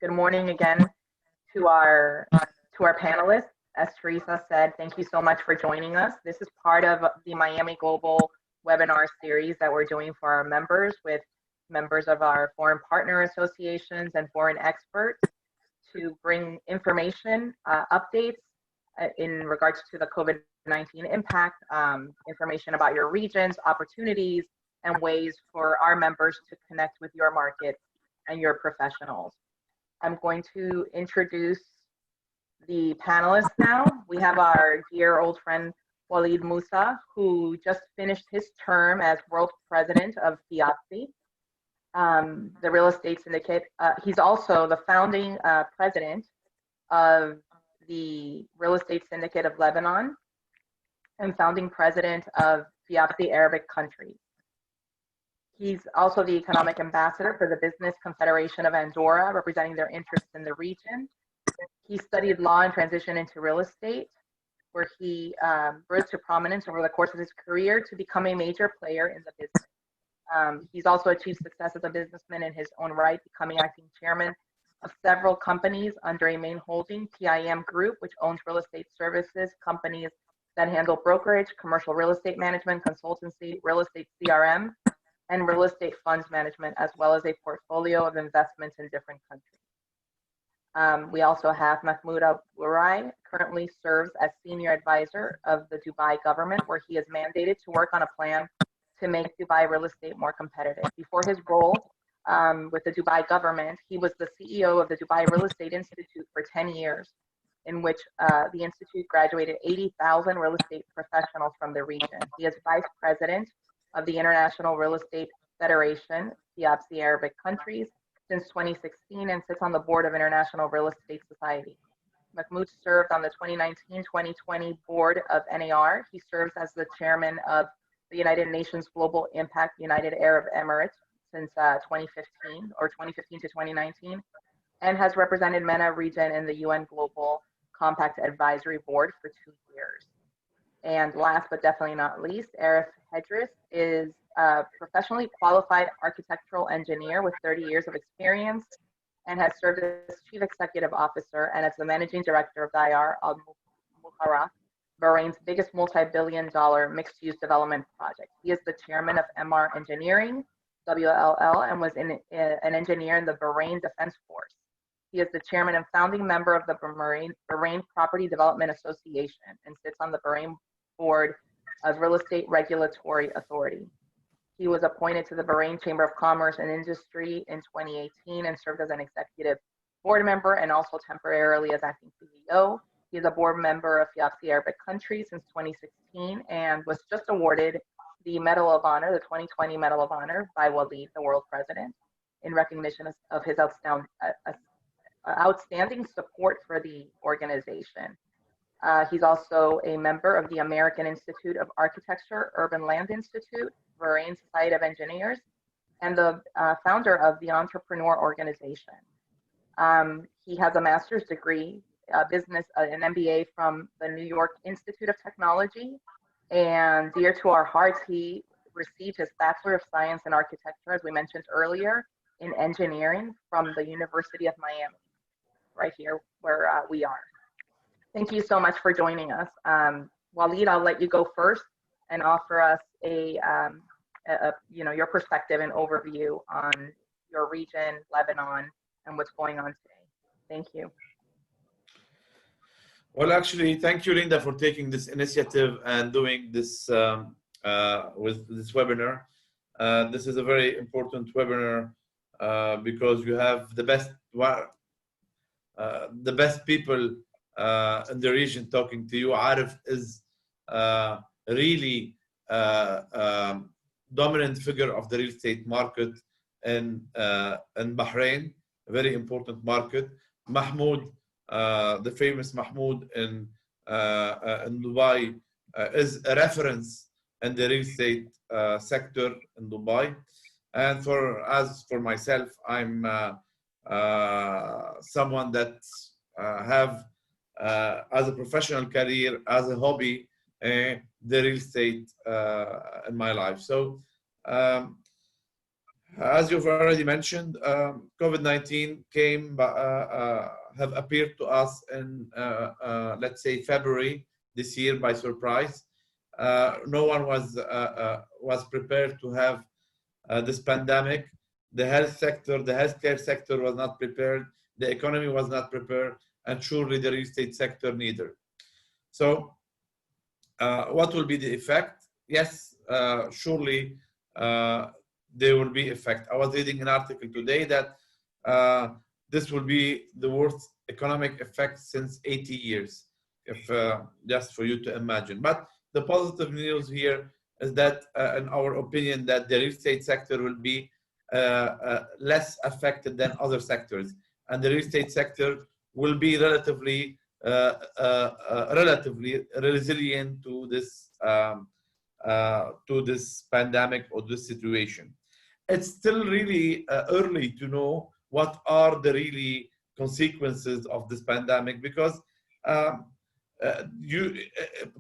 Good morning again to our panelists. As Teresa said, thank you so much for joining us. This is part of the Miami Global webinar series that we're doing for our members with members of our foreign partner associations and foreign experts to bring information, updates in regards to the COVID-19 impact, information about your regions, opportunities, and ways for our members to connect with your markets and your professionals. I'm going to introduce the panelists now. We have our dear old friend Walid Moussa, who just finished his term as World President of FIABCI, the real estate syndicate. He's also the founding president of the Real Estate Syndicate of Lebanon and founding president of FIABCI-Arabic countries. He's also the economic ambassador for the Business Confederation of Andorra, representing their interests in the region. He studied law and transitioned into real estate, where he rose to prominence over the course of his career to become a major player in the business. He's also achieved success as a businessman in his own right, becoming acting chairman of several companies under a main holding, PIM Group, which owns real estate services companies that handle brokerage, commercial real estate management, consultancy, real estate CRM, and real estate funds management, as well as a portfolio of investments in different countries. We also have Mahmoud Burai, currently serves as senior advisor of the Dubai government, where he is mandated to work on a plan to make Dubai real estate more competitive. Before his role with the Dubai government, he was the CEO of the Dubai Real Estate Institute for 10 years, in which the Institute graduated 80,000 real estate professionals from the region. He is vice president of the International Real Estate Federation, FIABCI-Arabic countries, since 2016 and sits on the board of International Real Estate Society. Mahmoud served on the 2019-2020 board of NAR. He serves as the chairman of the United Nations Global Impact United Arab Emirates since 2015 or 2015 to 2019, and has represented MENA region in the UN Global Compact Advisory Board for 2 years. And last but definitely not least, Aaref Hejres is a professionally qualified architectural engineer with 30 years of experience and has served as chief executive officer and as the managing director of Dayar Al Muharraf, Bahrain's biggest multi-billion-dollar mixed-use development project. He is the chairman of MR Engineering, WLL, and was an engineer in the Bahrain Defense Force. He is the chairman and founding member of the Bahrain Property Development Association and sits on the Bahrain Board of Real Estate Regulatory Authority. He was appointed to the Bahrain Chamber of Commerce and Industry in 2018 and served as an executive board member and also temporarily as acting CEO. He is a board member of FIABCI-Arabic countries since 2016 and was just awarded the Medal of Honor, the 2020 Medal of Honor by Walid, the world president, in recognition of his outstanding support for the organization. He's also a member of the American Institute of Architecture, Urban Land Institute, Bahrain Society of Engineers, and the founder of the Entrepreneur Organization. He has a master's degree, business, an MBA from the New York Institute of Technology, and dear to our hearts, he received his Bachelor of Science in Architecture, as we mentioned earlier, in engineering from the University of Miami, right here where we are. Thank you so much for joining us. Walid, I'll let you go first and offer us your perspective and overview on your region, Lebanon, and what's going on today. Thank you. Well, actually, thank you, Linda, for taking this initiative and doing this with this webinar. This is a very important webinar because you have the best people in the region talking to you. Aaref is really dominant figure of the real estate market in Bahrain, a very important market. Mahmoud, the famous Mahmoud in Dubai, is a reference in the real estate sector in Dubai. And for myself, I'm someone that have as a professional career, as a hobby, the real estate in my life. So As you've already mentioned, COVID-19 came, have appeared to us in, let's say, February this year by surprise. No one was prepared to have this pandemic. The health sector, the healthcare sector was not prepared. The economy was not prepared, and surely the real estate sector neither. So, what will be the effect? Yes, surely there will be effect. I was reading an article today that this will be the worst economic effect since 80 years, if just for you to imagine. But the positive news here is that, in our opinion, that the real estate sector will be less affected than other sectors, and the real estate sector will be relatively resilient to this pandemic or this situation. It's still really early to know what are the really consequences of this pandemic, because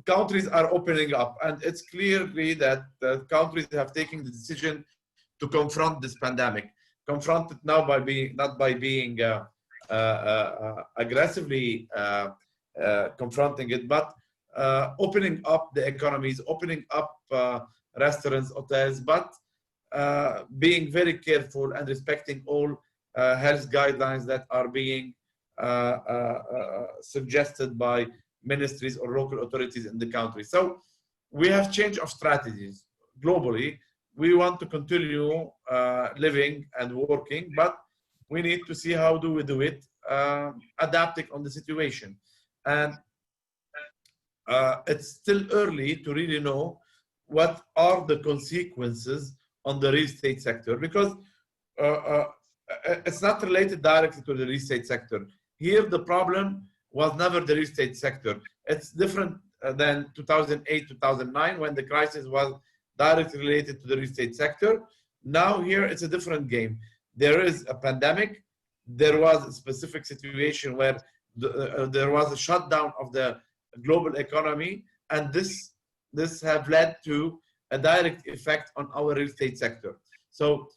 countries are opening up, and it's clearly that the countries have taken the decision to confront this pandemic. Confront it now by being not by being aggressively confronting it, but opening up the economies, opening up restaurants, hotels, but being very careful and respecting all health guidelines that are being suggested by ministries or local authorities in the country. So we have change of strategies globally. We want to continue living and working, but we need to see how do we do it, adapting on the situation. And it's still early to really know what are the consequences on the real estate sector, because it's not related directly to the real estate sector. Here, the problem was never the real estate sector. It's different than 2008, 2009, when the crisis was directly related to the real estate sector. Now here, it's a different game. There is a pandemic. There was a specific situation where there was a shutdown of the global economy, and this have led to a direct effect on our real estate sector. So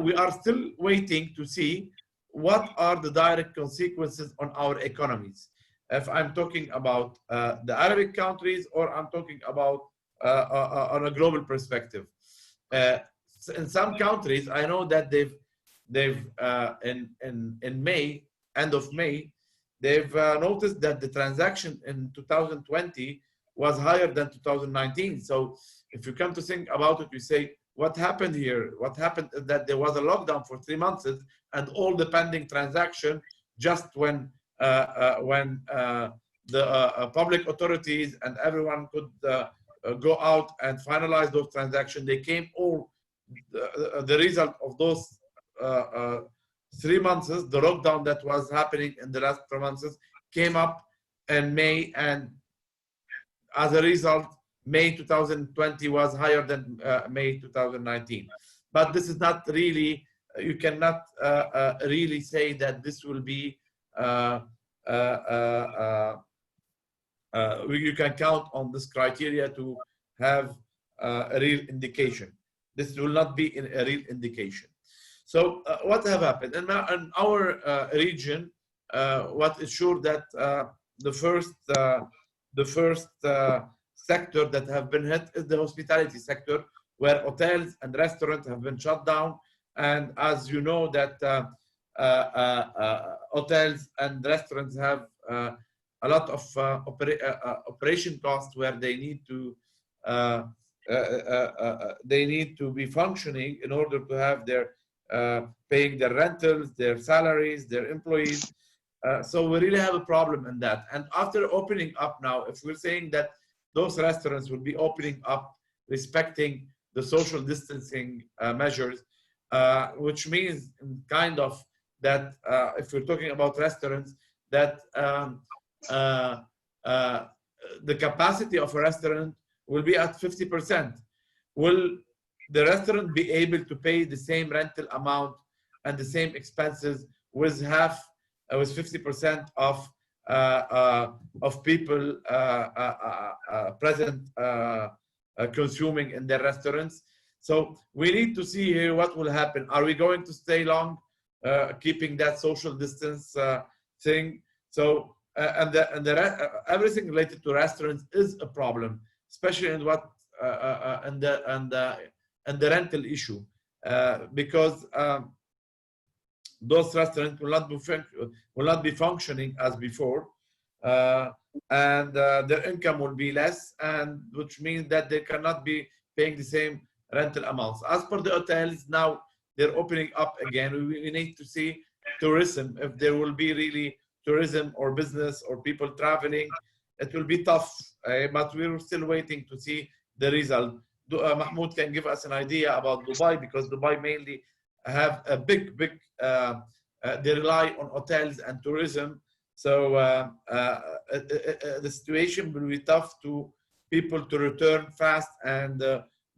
we are still waiting to see what are the direct consequences on our economies. If I'm talking about the Arabic countries, or I'm talking about on a global perspective. In some countries, I know that they've in May, end of May, they've noticed that the transaction in 2020 was higher than 2019. So if you come to think about it, you say, what happened here? What happened is that there was a lockdown for 3 months, and all the pending transaction, just when the public authorities and everyone could go out and finalize those transactions, they came all the result of those 3 months, the lockdown that was happening in the last 3 months came up in May, and as a result, May 2020 was higher than May 2019. But this is not really, you cannot really say that this will be, you can count on this criteria to have a real indication. This will not be a real indication. So what have happened? In our region, what is sure that the first sector that have been hit is the hospitality sector, where hotels and restaurants have been shut down. And as you know that hotels and restaurants have a lot of operation costs, where they need to be functioning in order to have their paying their rentals, their salaries, their employees. So we really have a problem in that. And after opening up now, if we're saying that those restaurants will be opening up respecting the social distancing measures, which means kind of that if we're talking about restaurants, that the capacity of a restaurant will be at 50%. Will the restaurant be able to pay the same rental amount and the same expenses with 50% of people present consuming in their restaurants? So we need to see here what will happen. Are we going to stay long, keeping that social distance thing? So everything related to restaurants is a problem, especially in what and the rental issue, because those restaurants will not be functioning as before, and their income will be less, and which means that they cannot be paying the same rental amounts. As per the hotels, now they're opening up again. We need to see tourism, if there will be really tourism or business or people traveling. It will be tough, but we're still waiting to see the result. Mahmoud can give us an idea about Dubai, because Dubai mainly have a big, they rely on hotels and tourism. So the situation will be tough to people to return fast and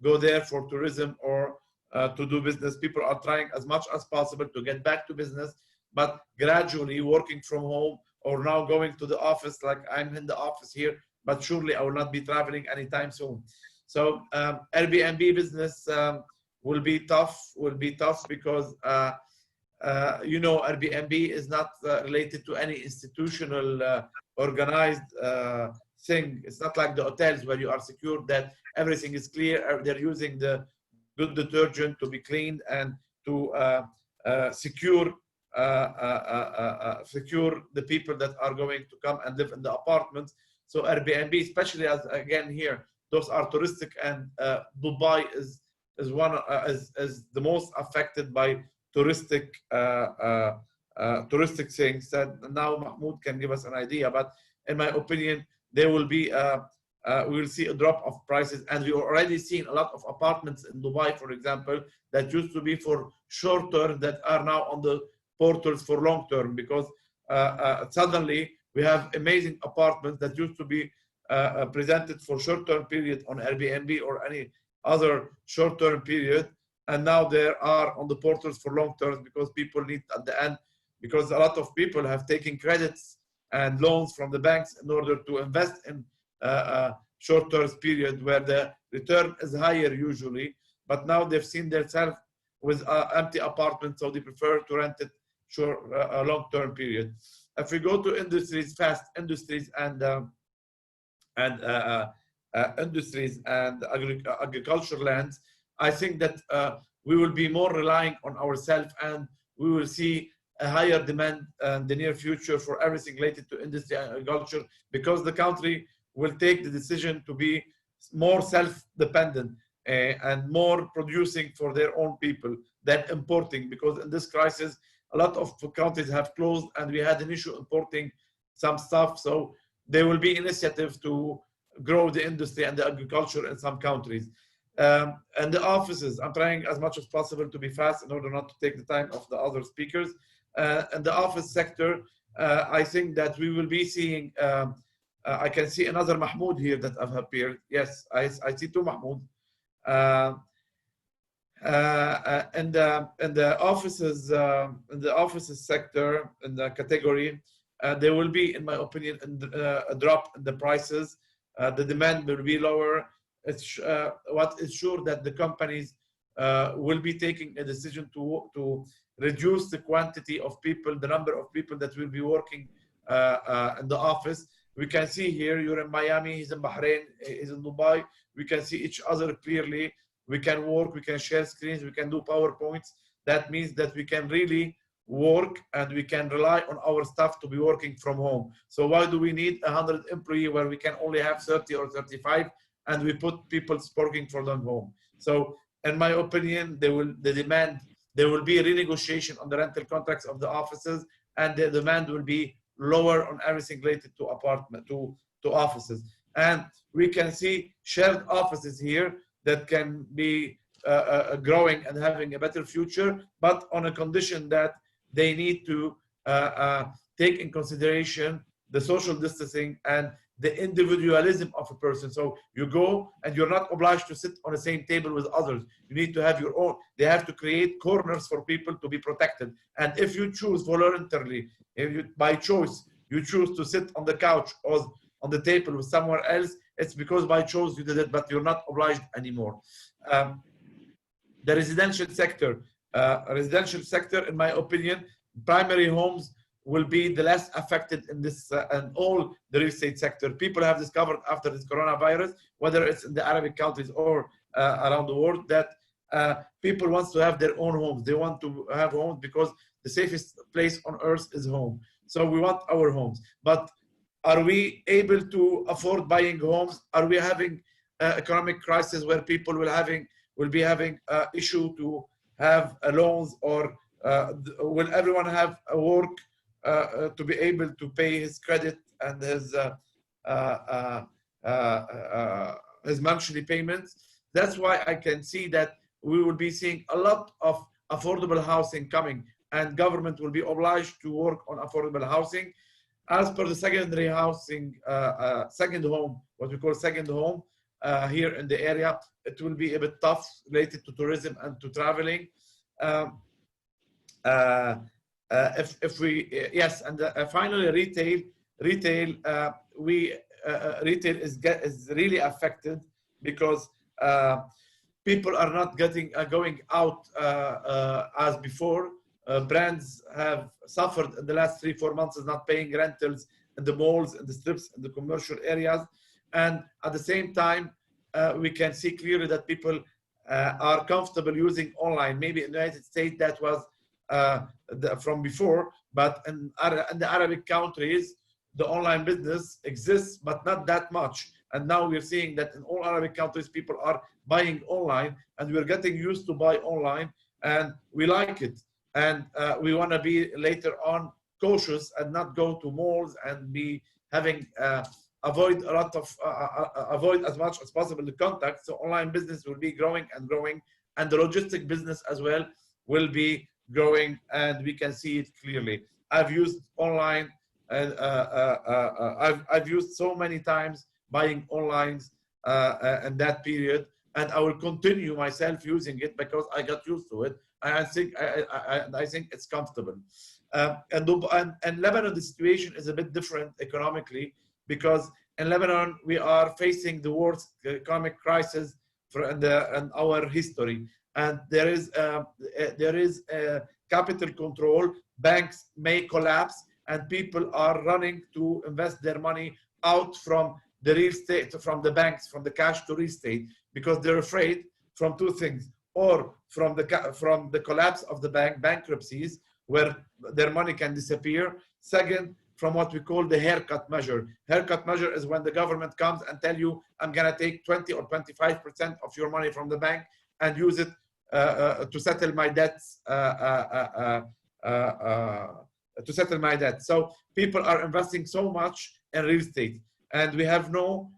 go there for tourism or to do business. People are trying as much as possible to get back to business, but gradually working from home or now going to the office, like I'm in the office here, but surely I will not be traveling anytime soon. So Airbnb business will be tough because you know, Airbnb is not related to any institutional organized thing. It's not like the hotels where you are secure that everything is clear. They're using the good detergent to be cleaned and to secure the people that are going to come and live in the apartments. So Airbnb, especially as again here, those are touristic, and Dubai is the most affected by touristic things. That now Mahmoud can give us an idea, but in my opinion, there will be we will see a drop of prices, and we already seen a lot of apartments in Dubai, for example, that used to be for short term that are now on the portals for long term, because suddenly we have amazing apartments that used to be presented for short term period on Airbnb or any other short term period, and now they are on the portals for long term because people need at the end, because a lot of people have taken credits and loans from the banks in order to invest in short term period where the return is higher usually, but now they've seen themselves with empty apartments, so they prefer to rent it short a long term period. If we go to industries, fast industries and industries and agricultural lands, I think that we will be more relying on ourselves, and we will see a higher demand in the near future for everything related to industry and agriculture, because the country will take the decision to be more self-dependent and more producing for their own people than importing, because in this crisis, a lot of countries have closed and we had an issue importing some stuff. So there will be initiative to grow the industry and the agriculture in some countries. And the offices, I'm trying as much as possible to be fast in order not to take the time of the other speakers. And the office sector, I think that we will be seeing, I can see another Mahmoud here that have appeared. Yes, I see two Mahmoud. And the offices sector, in the category, there will be, in my opinion, a drop in the prices. The demand will be lower. It's what is sure that the companies will be taking a decision to reduce the quantity of people, the number of people that will be working in the office. We can see here, you're in Miami, he's in Bahrain, he's in Dubai. We can see each other clearly. We can work, we can share screens, we can do PowerPoints. That means that we can really work and we can rely on our staff to be working from home. So why do we need 100 employees where we can only have 30 or 35 and we put people working for them home? So in my opinion, there will be a renegotiation on the rental contracts of the offices, and the demand will be lower on everything related to offices. And we can see shared offices here that can be growing and having a better future, but on a condition that they need to take in consideration the social distancing and the individualism of a person. So you go and you're not obliged to sit on the same table with others. You need to have your own. They have to create corners for people to be protected. And if you choose voluntarily, by choice, you choose to sit on the couch or on the table with someone else, it's because by choice you did it, but you're not obliged anymore. The residential sector, in my opinion, primary homes will be the less affected in this and all the real estate sector. People have discovered after this coronavirus, whether it's in the Arabic countries or around the world, that people want to have their own homes. They want to have homes because the safest place on earth is home. So we want our homes. But are we able to afford buying homes? Are we having economic crisis where people will be having issue to have loans, or will everyone have a work to be able to pay his credit and his monthly payments? That's why I can see that we will be seeing a lot of affordable housing coming, and government will be obliged to work on affordable housing. As per the secondary housing, second home, what we call second home, here in the area, it will be a bit tough related to tourism and to traveling. If we, yes, and finally retail is really affected because people are not going out as before. Brands have suffered in the last 3-4 months is not paying rentals in the malls, in the strips, in the commercial areas. And at the same time, we can see clearly that people are comfortable using online. Maybe in the United States that was from before, but in the Arabic countries, the online business exists, but not that much. And now we're seeing that in all Arabic countries, people are buying online, and we're getting used to buy online, and we like it. And we want to be later on cautious and not go to malls and be having avoid as much as possible the contact. So online business will be growing and growing, and the logistic business as well will be growing, and we can see it clearly. I've used online, and I've used so many times buying online in that period, and I will continue myself using it because I got used to it. I think it's comfortable. And Lebanon, the situation is a bit different economically, because in Lebanon we are facing the worst economic crisis in our history, and there is capital control. Banks may collapse, and people are running to invest their money out from the real estate, from the banks, from the cash to real estate, because they're afraid from two things: or from the collapse of the bankruptcies, where their money can disappear. Second, from what we call the haircut measure. Haircut measure is when the government comes and tell you, I'm going to take 20 or 25% of your money from the bank and use it to settle my debts. So people are investing so much in real estate, and we have no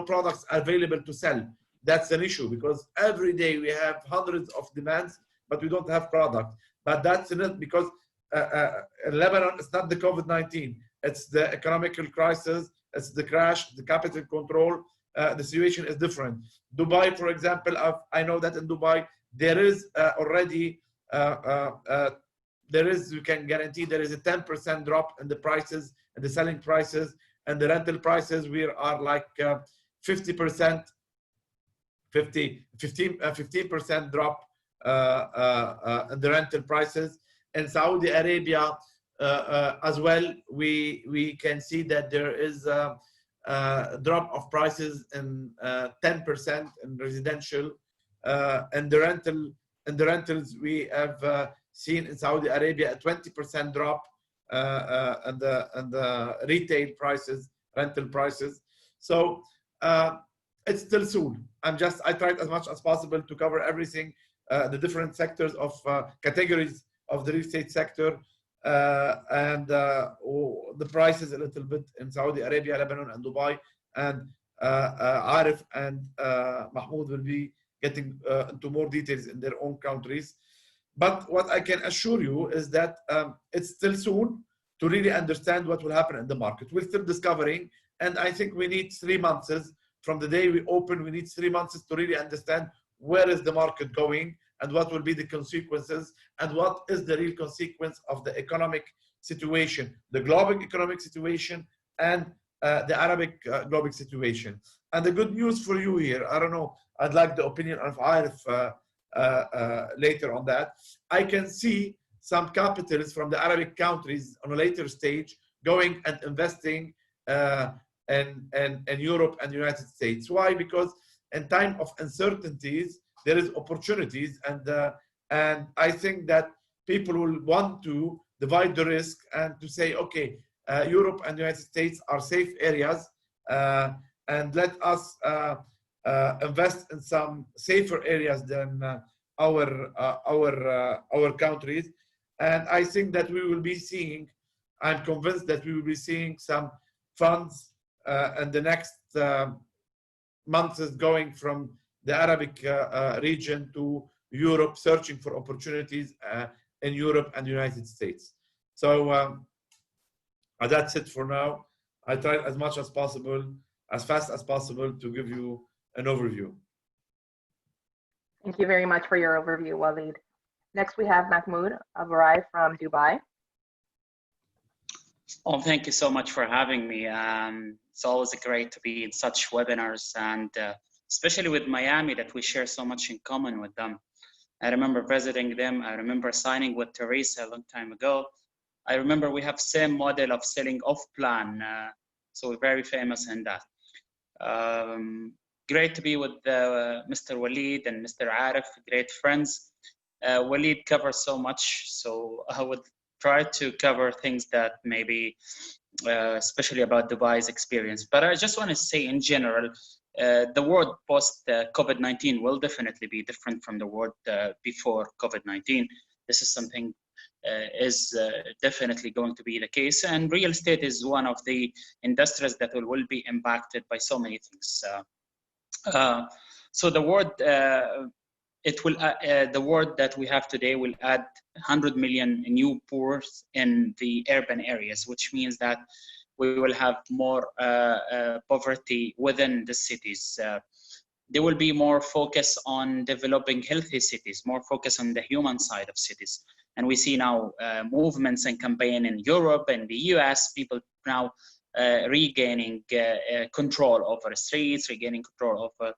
products available to sell. That's an issue, because every day we have hundreds of demands, but we don't have product. But that's not because in Lebanon, it's not the COVID-19. It's the economical crisis. It's the crash, the capital control. The situation is different. Dubai, for example, I know that in Dubai, there is already, we can guarantee there is a 10% drop in the prices, and the selling prices, and the rental prices. We are like 15% drop in the rental prices. In Saudi Arabia as well, we can see that there is a drop of prices in 10% in residential. And the rentals we have seen in Saudi Arabia a 20% drop in the retail prices, rental prices. So it's still soon. I tried as much as possible to cover everything, the different sectors of categories of the real estate sector, and the prices a little bit in Saudi Arabia, Lebanon, and Dubai. And Aaref and Mahmoud will be getting into more details in their own countries. But what I can assure you is that it's still soon to really understand what will happen in the market. We're still discovering, and I think we need 3 months from the day we open. We need 3 months to really understand where is the market going, and what will be the consequences, and what is the real consequence of the economic situation, the global economic situation, and the Arabic global situation. And the good news for you here, I don't know, I'd like the opinion of Aaref later on that. I can see some capitalists from the Arabic countries on a later stage going and investing in Europe and the United States. Why? Because in time of uncertainties, there is opportunities, and I think that people will want to divide the risk and to say, okay, Europe and the United States are safe areas, and let us invest in some safer areas than our countries. And I think that we will be seeing, I'm convinced that we will be seeing some funds in the next months going from the Arabic region to Europe, searching for opportunities in Europe and the United States. So that's it for now. I tried as much as possible, as fast as possible, to give you an overview. Thank you very much for your overview, Walid. Next, we have Mahmoud of Burai from Dubai. Oh, thank you so much for having me. It's always great to be in such webinars, and especially with Miami, that we share so much in common with them. I remember visiting them. I remember signing with Teresa a long time ago. I remember we have same model of selling off plan. So we're very famous in that. Great to be with Mr. Walid and Mr. Aaref, great friends. Walid covers so much, so I would try to cover things that maybe, especially about Dubai's experience. But I just want to say in general, the world post COVID-19 will definitely be different from the world before COVID-19. This is something is definitely going to be the case. And real estate is one of the industries that will be impacted by so many things. So the world, the world that we have today will add 100 million new poor in the urban areas, which means that we will have more poverty within the cities. There will be more focus on developing healthy cities, more focus on the human side of cities. And we see now movements and campaign in Europe and the US, people now regaining control over streets, regaining control over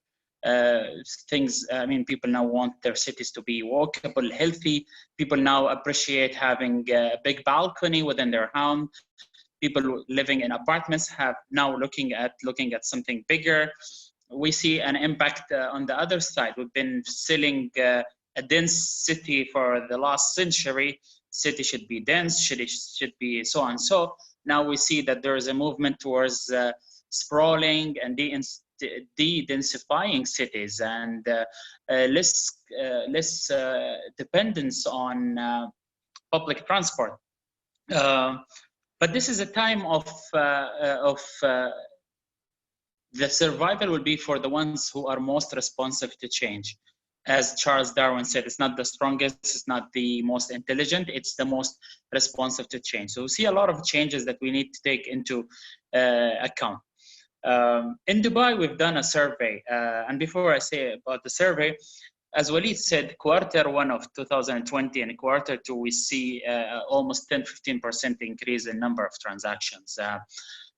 things. I mean, people now want their cities to be walkable, healthy. People now appreciate having a big balcony within their home. People living in apartments have now looking at something bigger. We see an impact on the other side. We've been selling a dense city for the last century. City should be dense, should be so on. So now we see that there is a movement towards sprawling and de-densifying cities, and less dependence on public transport. But this is a time of the survival will be for the ones who are most responsive to change. As Charles Darwin said, it's not the strongest, it's not the most intelligent, it's the most responsive to change. So we see a lot of changes that we need to take into account. In Dubai, we've done a survey. And before I say about the survey, as Walid said, Q1 of 2020 and Q2, we see almost 10-15% increase in number of transactions.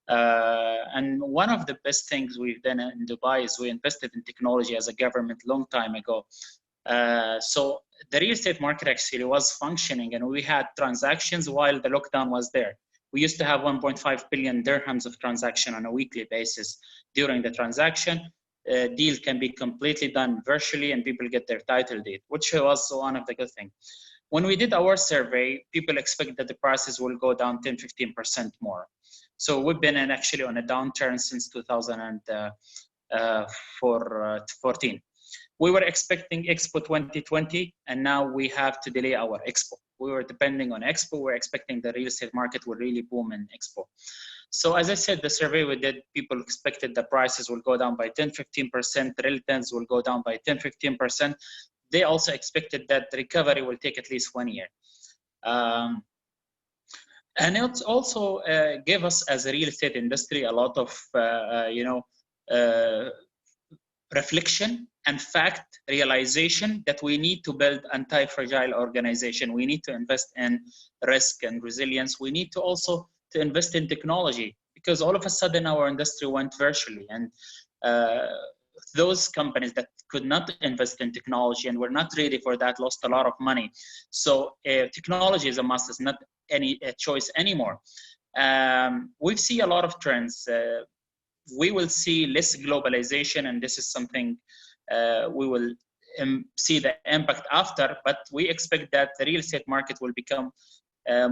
And one of the best things we've done in Dubai is we invested in technology as a government long time ago. So the real estate market actually was functioning, and we had transactions while the lockdown was there. We used to have 1.5 billion dirhams of transaction on a weekly basis. During the transaction, deal can be completely done virtually and people get their title deed, which was one of the good things. When we did our survey, people expect that the prices will go down 10-15% more. So we've been actually on a downturn since 2014. We were expecting Expo 2020, and now we have to delay our Expo. We were depending on Expo. We're expecting the real estate market will really boom in Expo. So as I said, the survey we did, people expected the prices will go down by 10-15%, rentals will go down by 10-15%. They also expected that the recovery will take at least 1 year. And it also gave us as a real estate industry a lot of, reflection and fact realization that we need to build anti-fragile organization. We need to invest in risk and resilience. We need to also to invest in technology, because all of a sudden our industry went virtually, and those companies that could not invest in technology and were not ready for that, lost a lot of money. So technology is a must, it's not any choice anymore. We see a lot of trends. We will see less globalization, and this is something we will see the impact after, but we expect that the real estate market will become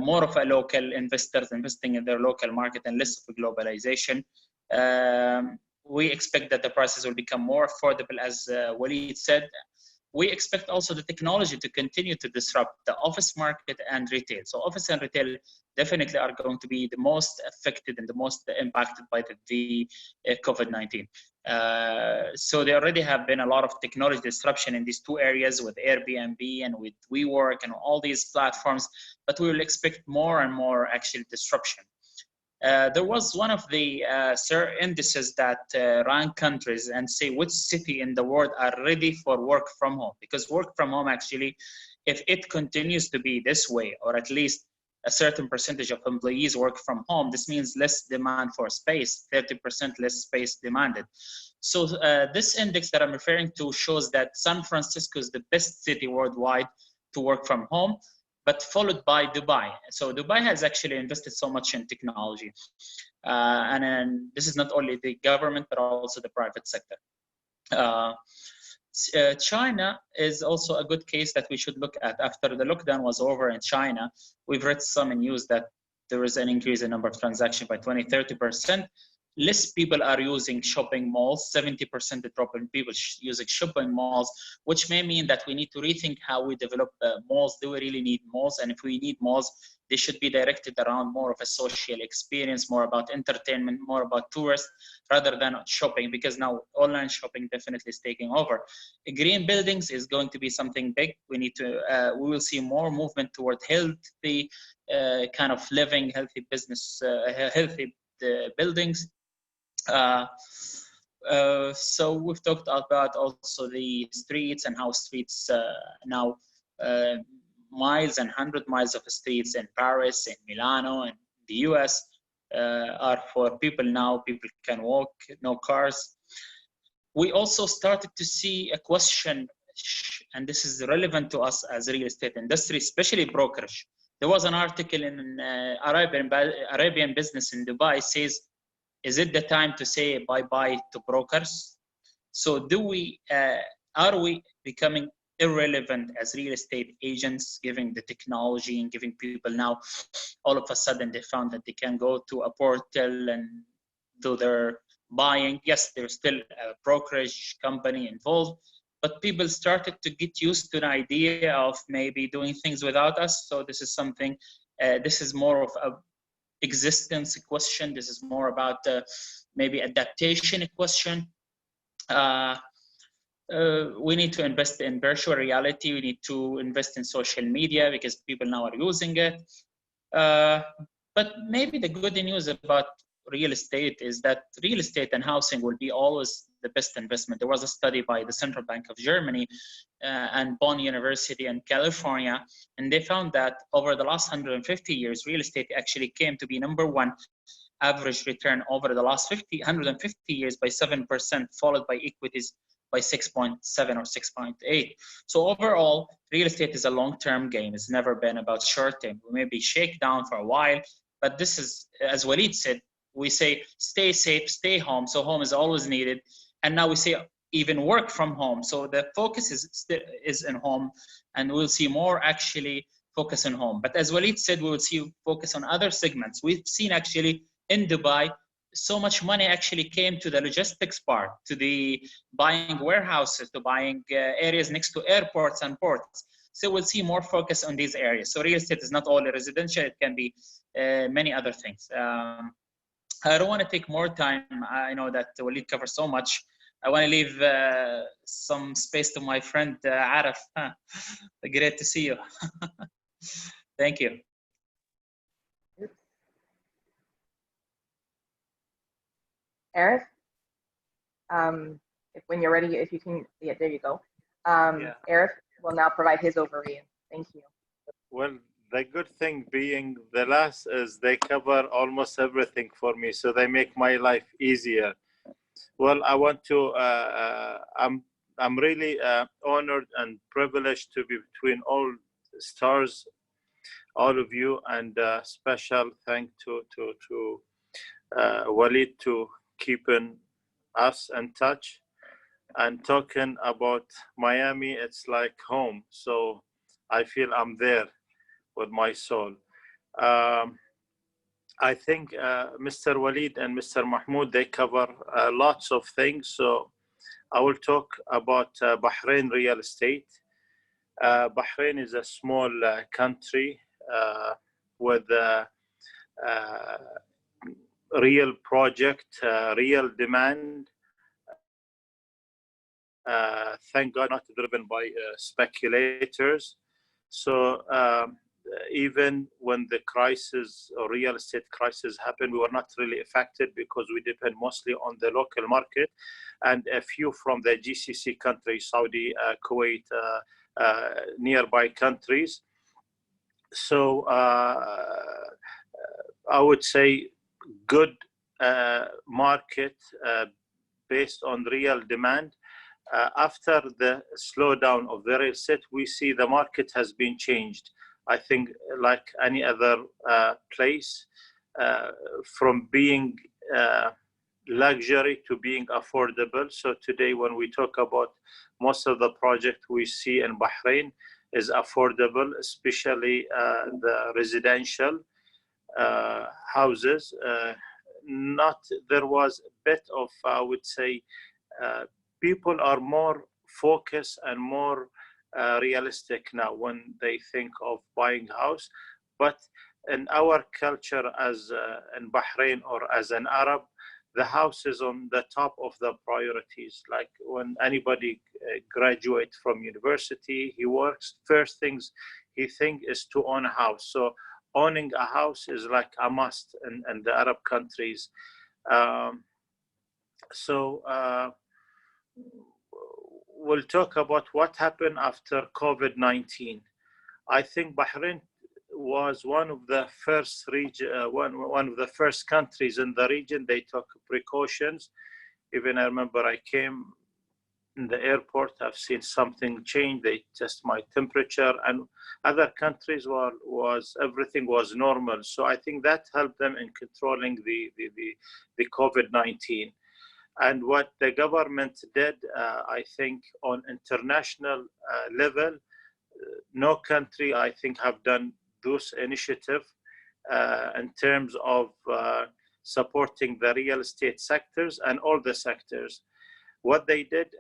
more of a local investors investing in their local market and less of a globalization. We expect that the prices will become more affordable, as Walid said. We expect also the technology to continue to disrupt the office market and retail. So office and retail definitely are going to be the most affected and the most impacted by the COVID-19. So there already have been a lot of technology disruption in these two areas with Airbnb and with WeWork and all these platforms, but we will expect more and more actual disruption. There was one of the indices that rank countries and say which city in the world are ready for work from home, because work from home actually, if it continues to be this way, or at least a certain percentage of employees work from home, this means less demand for space, 30% less space demanded. So this index that I'm referring to shows that San Francisco is the best city worldwide to work from home, but followed by Dubai. So Dubai has actually invested so much in technology. And then this is not only the government, but also the private sector. China is also a good case that we should look at. After the lockdown was over in China, we've read some news that there is an increase in number of transactions by 20-30%. Less people are using shopping malls, 70% drop in people using shopping malls, which may mean that we need to rethink how we develop malls. Do we really need malls? And if we need malls, they should be directed around more of a social experience, more about entertainment, more about tourists, rather than shopping, because now online shopping definitely is taking over. Green buildings is going to be something big. We need to, we will see more movement toward healthy kind of living, healthy business, healthy buildings. So we've talked about also the streets and how streets now miles and 100 miles of streets in Paris, in Milano, and the US are for people now. People can walk, no cars. We also started to see a question, and this is relevant to us as real estate industry, especially brokerage. There was an article in Arabian Business in Dubai says, is it the time to say bye-bye to brokers? So are we becoming irrelevant as real estate agents, giving the technology and giving people now, all of a sudden they found that they can go to a portal and do their buying. Yes, there's still a brokerage company involved, but people started to get used to the idea of maybe doing things without us. So this is something, this is more of a existence question. This is more about maybe adaptation question. We need to invest in virtual reality. We need to invest in social media because people now are using it. But maybe the good news about real estate is that real estate and housing will be always the best investment. There was a study by the Central Bank of Germany and Bonn University in California, and they found that over the last 150 years, real estate actually came to be #1 average return over the last 150 years by 7%, followed by equities by 6.7 or 6.8. So overall, real estate is a long-term game. It's never been about short-term. We may be shakedown for a while, but this is, as Walid said, we say stay safe, stay home. So home is always needed. And now we say even work from home. So the focus is in home, and we'll see more actually focus on home. But as Walid said, we will see focus on other segments. We've seen actually in Dubai, so much money actually came to the logistics part, to the buying warehouses, to buying areas next to airports and ports. So we'll see more focus on these areas. So real estate is not only residential, it can be many other things. I don't want to take more time. I know that Walid covers so much. I want to leave some space to my friend Aaref. Great to see you. Thank you. Aaref, when you're ready, if you can, yeah, there you go. Aaref will now provide his overview. Thank you. Well, the good thing being the last is they cover almost everything for me, so they make my life easier. Well, I want to, I'm really honored and privileged to be between all stars, all of you, and special thank to Walid to keeping us in touch. And talking about Miami, it's like home. So I feel I'm there with my soul. I think Mr. Walid and Mr. Mahmoud, they cover lots of things. So I will talk about Bahrain real estate. Bahrain is a small country with real project, real demand. Thank God, not driven by speculators. So even when the crisis or real estate crisis happened, we were not really affected because we depend mostly on the local market and a few from the GCC countries, Saudi, Kuwait, nearby countries. So I would say good market based on real demand. After the slowdown of the real estate, we see the market has been changed. I think like any other place, from being luxury to being affordable. So today when we talk about most of the project we see in Bahrain is affordable, especially the residential houses. There was a bit of, I would say, people are more focused and more realistic now when they think of buying a house. But in our culture as in Bahrain or as an Arab, the house is on the top of the priorities. Like when anybody graduates from university, he works, first things he thinks is to own a house. So owning a house is like a must in the Arab countries. We'll talk about what happened after COVID-19. I think Bahrain was one of the first one of the first countries in the region. They took precautions. Even I remember I came in the airport, I've seen something change. They test my temperature, and other countries everything was normal. So I think that helped them in controlling the COVID-19. And what the government did, I think on international level, no country, I think, have done those initiatives in terms of supporting the real estate sectors and all the sectors. What they did,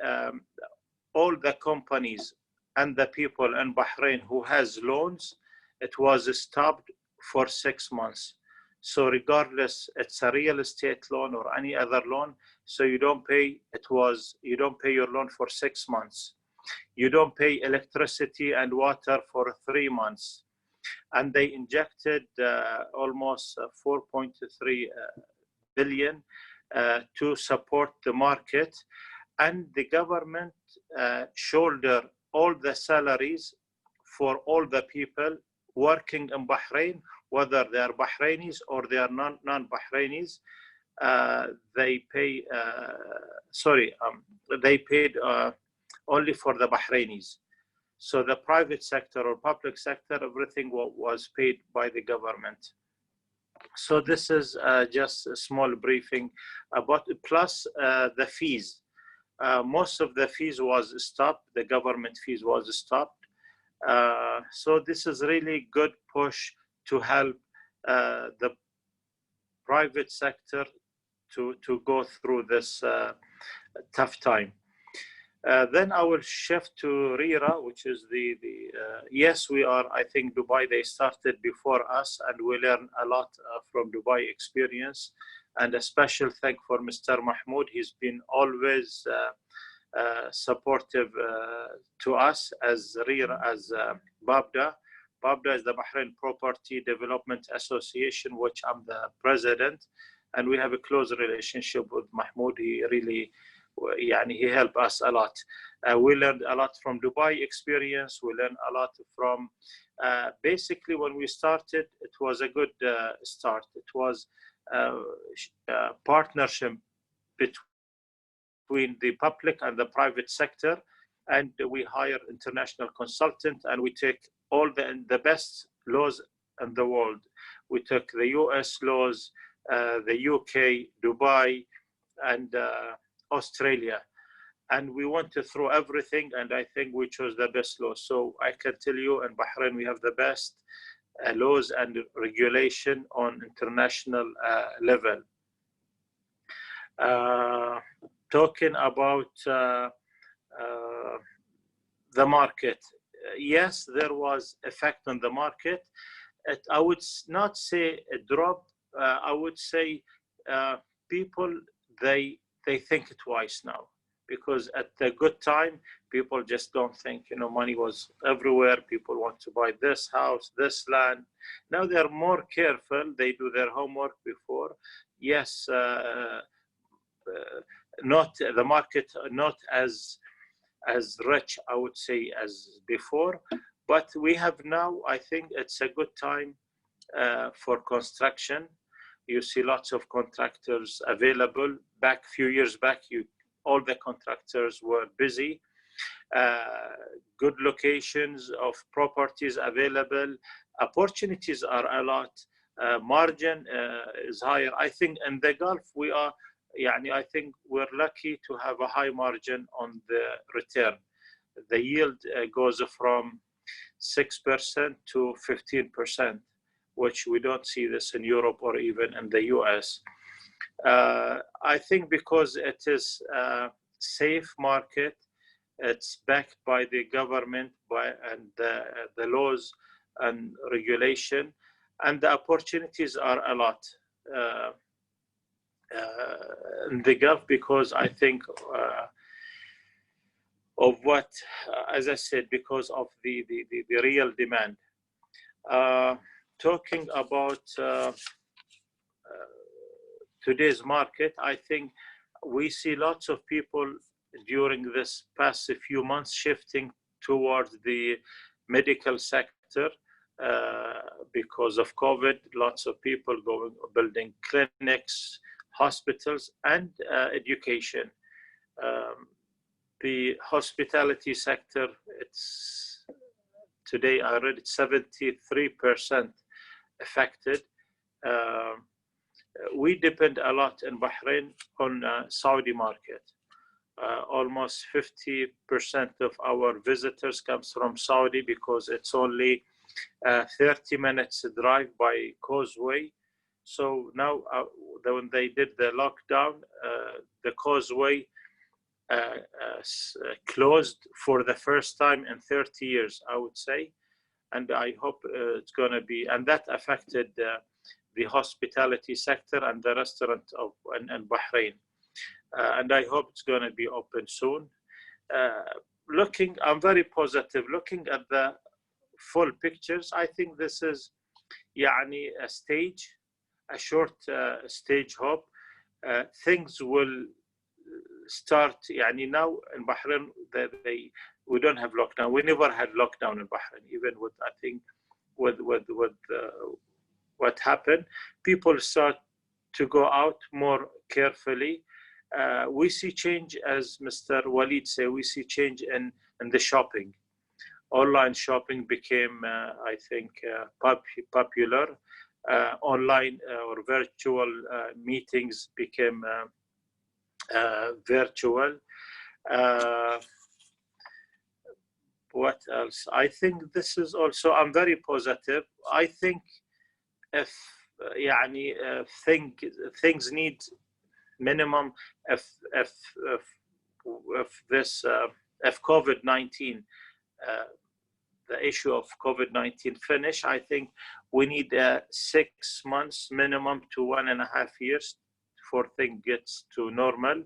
all the companies and the people in Bahrain who has loans, it was stopped for 6 months. So regardless, it's a real estate loan or any other loan, so you don't pay your loan for 6 months. You don't pay electricity and water for 3 months. And they injected almost 4.3 billion to support the market. And the government shoulder all the salaries for all the people working in Bahrain, whether they are Bahrainis or they are non-Bahrainis. They paid only for the Bahrainis. So the private sector or public sector, everything was paid by the government. So this is just a small briefing about, plus the fees. Most of the fees was stopped. The government fees was stopped. So this is really good push to help the private sector to go through this tough time. Then I will shift to RERA, which is yes, we are, I think Dubai, they started before us, and we learn a lot from Dubai experience. And a special thank for Mr. Mahmoud. He's been always supportive to us as RERA, as BABDA. BABDA is the Bahrain Property Development Association, which I'm the president. And we have a close relationship with Mahmoud. He really, he helped us a lot. We learned a lot from Dubai experience. We learned a lot from, basically when we started, it was a good start. It was a partnership between the public and the private sector, and we hire international consultants, and we take all the best laws in the world. We took the US laws, the UK, Dubai, and Australia, and we went through everything, and I think we chose the best laws. So I can tell you in Bahrain we have the best laws and regulation on international level. Talking about the market, yes, there was effect on the market. I would not say a drop. I would say people they think twice now, because at the good time people just don't think. Money was everywhere. People want to buy this house, this land. Now they're more careful. They do their homework before. Yes, not the market, not as rich, I would say, as before, but we have now, I think it's a good time for construction. You see lots of contractors available. Back few years back, all the contractors were busy. Good locations of properties available. Opportunities are a lot. Margin is higher. I think in the Gulf I think we're lucky to have a high margin on the return. The yield goes from 6% to 15%, which we don't see this in Europe or even in the US. I think because it is a safe market, it's backed by the government and the laws and regulation, and the opportunities are a lot in the Gulf, because I think of what, as I said, because of the real demand. Talking about today's market, I think we see lots of people during this past few months shifting towards the medical sector because of COVID. Lots of people building clinics, hospitals, and education. The hospitality sector, it's today I read it's 73% affected. We depend a lot in Bahrain on Saudi market. Almost 50% of our visitors comes from Saudi, because it's only 30 minutes drive by causeway. So now when they did the lockdown, the causeway closed for the first time in 30 years, I would say. And I hope it's going to be, and that affected the hospitality sector and the restaurant in Bahrain. And I hope it's going to be open soon. I'm very positive. Looking at the full pictures, I think this is a stage, a short stage hope. Things will start. Now in Bahrain, we don't have lockdown. We never had lockdown in Bahrain, even with, I think, with what happened. People start to go out more carefully. We see change, as Mr. Walid said, we see change in the shopping. Online shopping became, I think, popular. Online or virtual meetings became virtual. What else? I think this is also, I'm very positive. I think if things need minimum, if COVID-19, the issue of COVID-19 finish, I think we need 6 months minimum to 1.5 years before things gets to normal.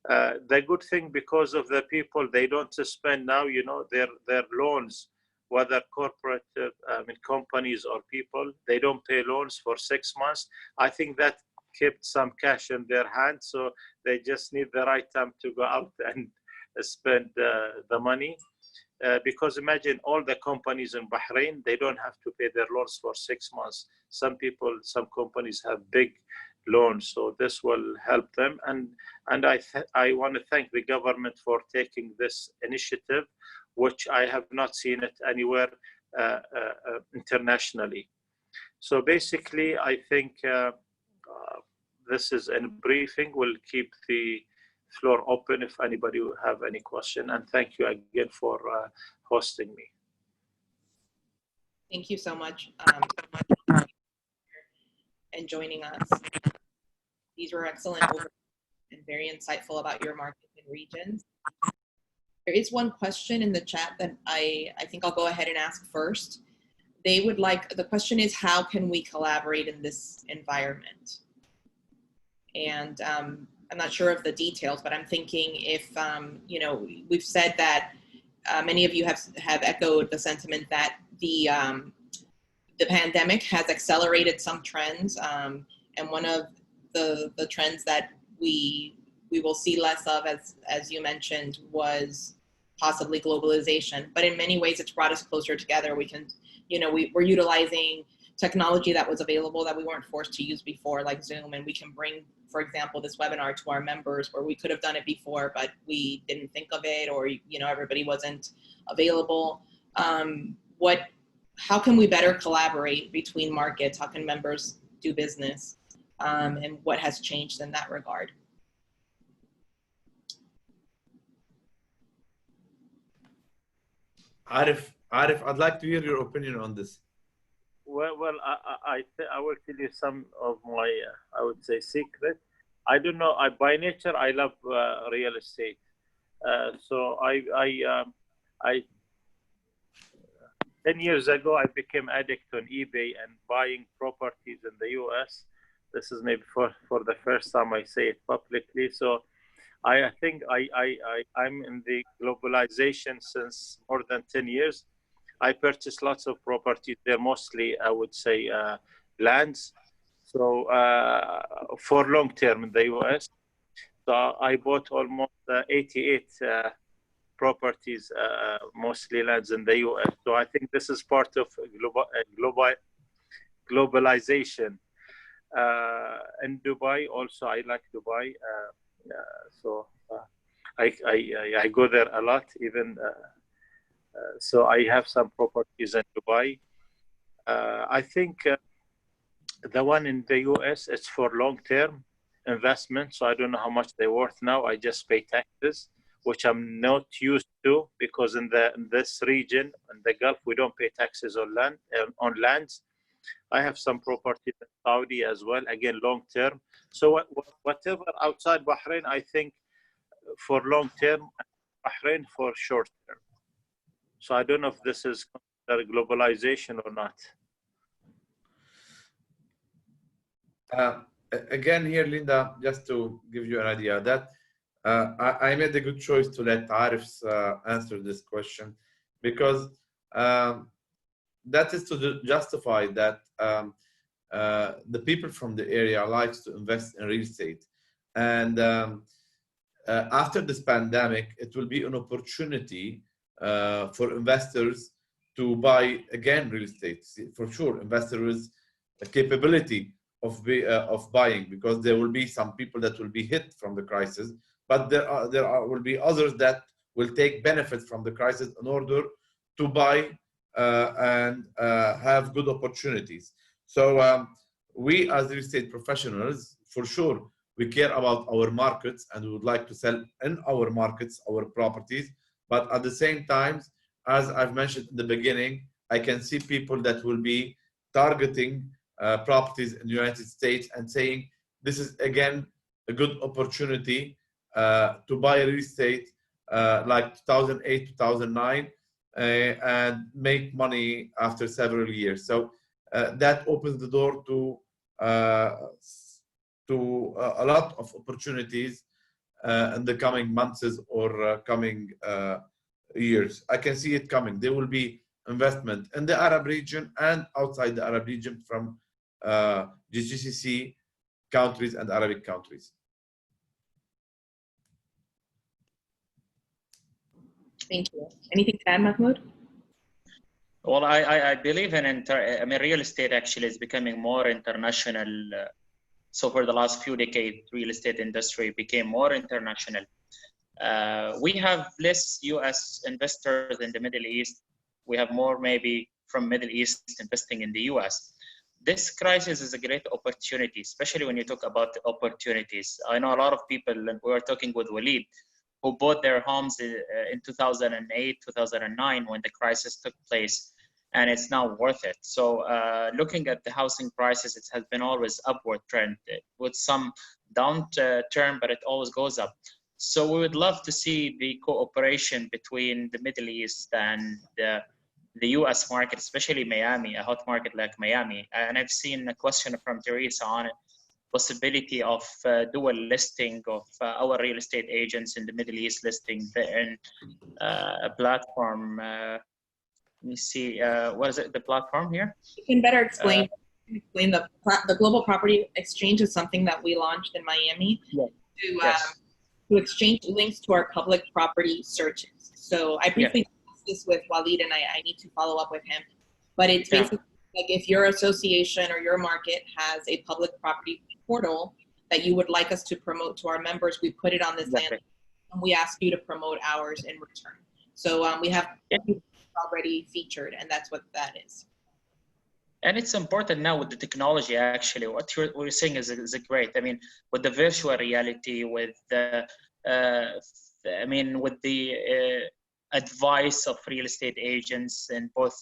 The good thing, because of the people, they don't spend now, their loans, whether corporate companies or people, they don't pay loans for 6 months. I think that kept some cash in their hands, so they just need the right time to go out and spend the money. Because imagine all the companies in Bahrain, they don't have to pay their loans for 6 months. Some companies have big loans. So this will help them. And I want to thank the government for taking this initiative, which I have not seen it anywhere internationally. So basically, I think this is a briefing. We'll keep the floor open if anybody will have any question. And thank you again for hosting me. Thank you so much and joining us. These were excellent and very insightful about your markets and regions. There is one question in the chat that I think I'll go ahead and ask first. They would like, the question is, how can we collaborate in this environment? And I'm not sure of the details, but I'm thinking if, you know, we've said that many of you have echoed the sentiment that the pandemic has accelerated some trends, and one of the trends that we will see less of, as you mentioned, was possibly globalization. But in many ways, it's brought us closer together. We can, you know, we're utilizing technology that was available that we weren't forced to use before, like Zoom, and we can bring, for example, this webinar to our members where we could have done it before, but we didn't think of it, or, you know, everybody wasn't available. How can we better collaborate between markets? How can members do business? And what has changed in that regard? Aaref, I'd like to hear your opinion on this. Well, I will tell you some of my, I would say, secret. I don't know. By nature, I love real estate. So I 10 years ago, I became addict on eBay and buying properties in the US. This is maybe for the first time I say it publicly. So I think I'm in the globalization since more than 10 years. I purchased lots of properties. They're mostly, I would say, lands. So for long term in the US. So I bought almost 88 properties, mostly lands in the US. So I think this is part of globalization. In Dubai also, I like Dubai. So I go there a lot, even. So I have some properties in Dubai. I think the one in the US, it's for long-term investment. So I don't know how much they're worth now. I just pay taxes, which I'm not used to, because in this region, in the Gulf, we don't pay taxes on lands. I have some property in Saudi as well, again, long-term. So whatever outside Bahrain, I think for long-term, Bahrain for short-term. So I don't know if this is considered globalization or not. Again, here, Linda, just to give you an idea, that I made a good choice to let Aaref answer this question, because that is to justify that the people from the area likes to invest in real estate. And after this pandemic, it will be an opportunity for investors to buy again real estate. For sure, investors a capability of buying, because there will be some people that will be hit from the crisis, but there will be others that will take benefit from the crisis in order to buy and have good opportunities. So we as real estate professionals, for sure, we care about our markets and we would like to sell in our markets, our properties. But at the same time, as I've mentioned in the beginning, I can see people that will be targeting properties in the United States and saying, this is again a good opportunity to buy real estate like 2008, 2009, and make money after several years. So that opens the door to a lot of opportunities in the coming months or coming years. I can see it coming. There will be investment in the Arab region and outside the Arab region from GCC countries and Arabic countries. Thank you. Anything to add, Mahmoud? Well, I believe in real estate actually is becoming more international So for the last few decades, real estate industry became more international. We have less US investors in the Middle East. We have more maybe from Middle East investing in the US. This crisis is a great opportunity, especially when you talk about opportunities. I know a lot of people, and we were talking with Walid, who bought their homes in 2008, 2009 when the crisis took place, and it's now worth it. So looking at the housing prices, it has been always upward trend with some downturn, but it always goes up. So we would love to see the cooperation between the Middle East and the US market, especially Miami, a hot market like Miami. And I've seen a question from Teresa on it, possibility of dual listing of our real estate agents in the Middle East listing in a platform. Let me see, what is it, the platform here? You can better explain the Global Property Exchange is something that we launched in Miami to exchange links to our public property searches. So I briefly discussed this with Walid, and I need to follow up with him. But it's basically like if your association or your market has a public property portal that you would like us to promote to our members, we put it on this landing, and we ask you to promote ours in return. So we have already featured, and that's what that is. And it's important now with the technology, actually. What you're saying is great. I mean, with the virtual reality, with the, with the advice of real estate agents in both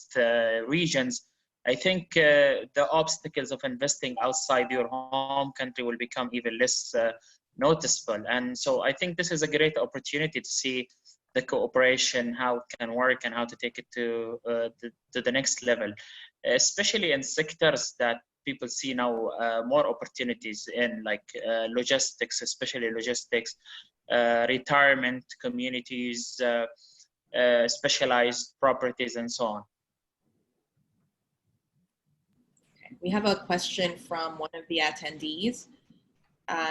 regions, I think the obstacles of investing outside your home country will become even less noticeable. And so I think this is a great opportunity to see the cooperation, how it can work, and how to take it to the next level, especially in sectors that people see now more opportunities in, like logistics, especially logistics, retirement communities, specialized properties, and so on. We have a question from one of the attendees.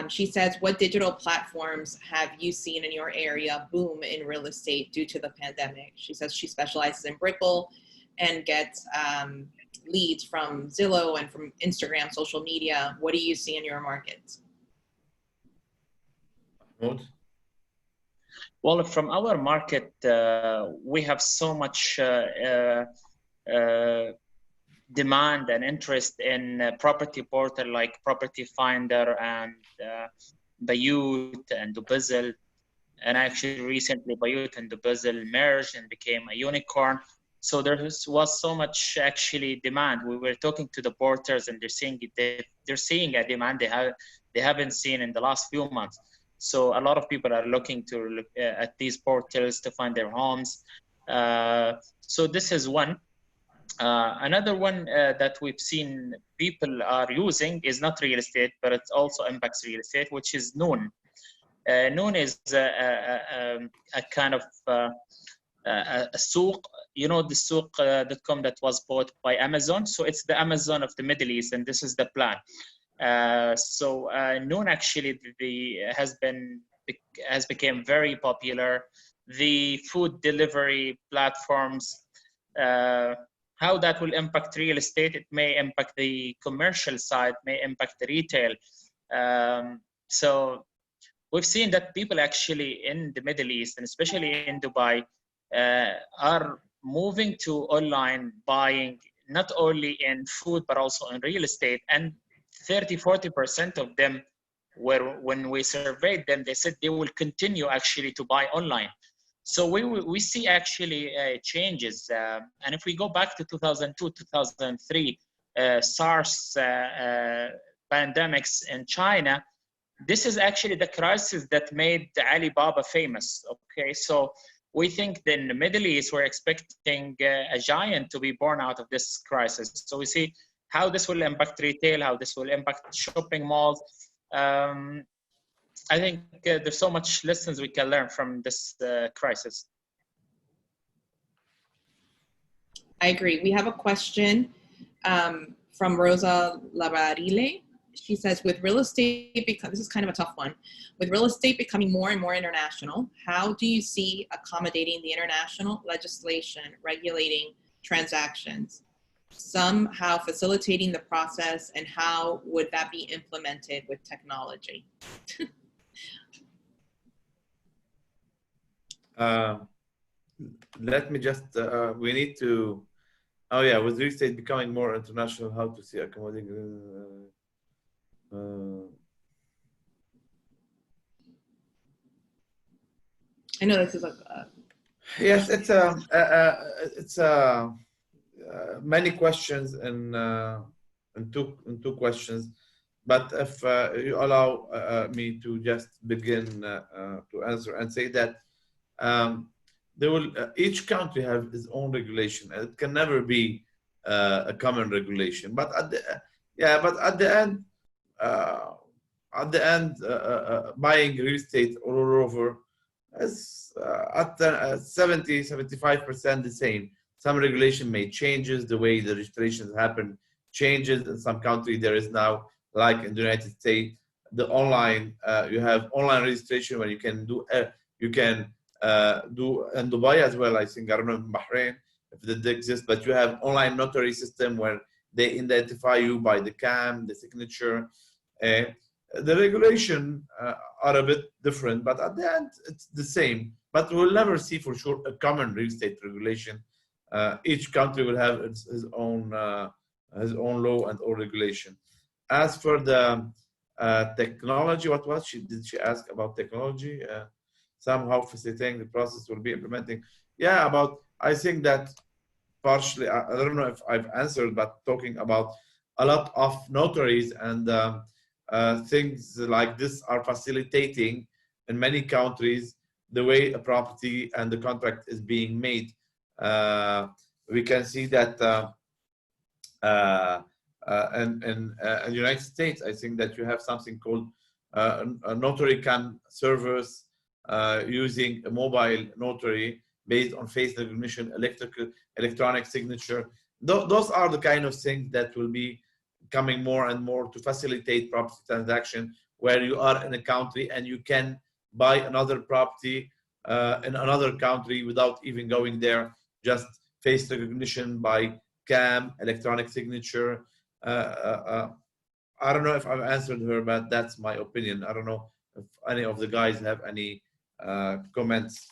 She says, what digital platforms have you seen in your area boom in real estate due to the pandemic? She says she specializes in Brickle and gets leads from Zillow and from Instagram, social media. What do you see in your markets? Mahmoud? Well, from our market, we have so much demand and interest in property portal like Property Finder and Bayut and Dubizzle. And actually recently Bayut and Dubizzle merged and became a unicorn. So there was so much actually demand. We were talking to the porters, and they're seeing a demand they haven't seen in the last few months. So a lot of people are looking to look at these portals to find their homes. So this is one. Another one that we've seen people are using is not real estate, but it also impacts real estate, which is Noon. Noon is a kind of a souk, you know, the souk.com that was bought by Amazon. So it's the Amazon of the Middle East, and this is the plan. So Noon actually has become very popular. The food delivery platforms, how that will impact real estate, it may impact the commercial side, may impact the retail. So we've seen that people actually in the Middle East, and especially in Dubai, are moving to online buying, not only in food, but also in real estate. And 30–40% of them, when we surveyed them, they said they will continue actually to buy online. So we see actually changes. And if we go back to 2002, 2003, SARS pandemics in China, this is actually the crisis that made Alibaba famous. Okay, so we think that in the Middle East, we're expecting a giant to be born out of this crisis. So we see how this will impact retail, how this will impact shopping malls. I think there's so much lessons we can learn from this crisis. I agree. We have a question from Rosa Labarile. She says, with real estate, this is kind of a tough one. With real estate becoming more and more international, how do you see accommodating the international legislation regulating transactions? somehow facilitating the process, and how would that be implemented with technology? Let me just, we need to, oh yeah, with real estate becoming more international, how to see accommodating. I know this is like Yes, it's many questions in two questions, but if you allow me to just begin to answer and say that there will each country have its own regulation, and it can never be a common regulation. But at the end, buying real estate all over is at 70-75% the same. Some regulation may changes, the way the registrations happen changes. In some country there is now, like in the United States, the online you have online registration where you can do do in Dubai as well. I think, I don't know in Bahrain if that exists, but you have online notary system where they identify you by the CAM, the signature. The regulation are a bit different, but at the end it's the same. But we'll never see for sure a common real estate regulation. Each country will have his own law and own regulation. As for the technology, what was did she ask about technology? Somehow facilitating the process will be implementing. Yeah, I think that partially, I don't know if I've answered, but talking about a lot of notaries and things like this are facilitating in many countries the way a property and the contract is being made. We can see that in the United States, I think that you have something called a notary CAM service using a mobile notary based on face recognition, electronic signature. Those are the kind of things that will be coming more and more to facilitate property transaction, where you are in a country and you can buy another property in another country without even going there, just face recognition by CAM, electronic signature. I don't know if I've answered her, but that's my opinion. I don't know if any of the guys have any comments.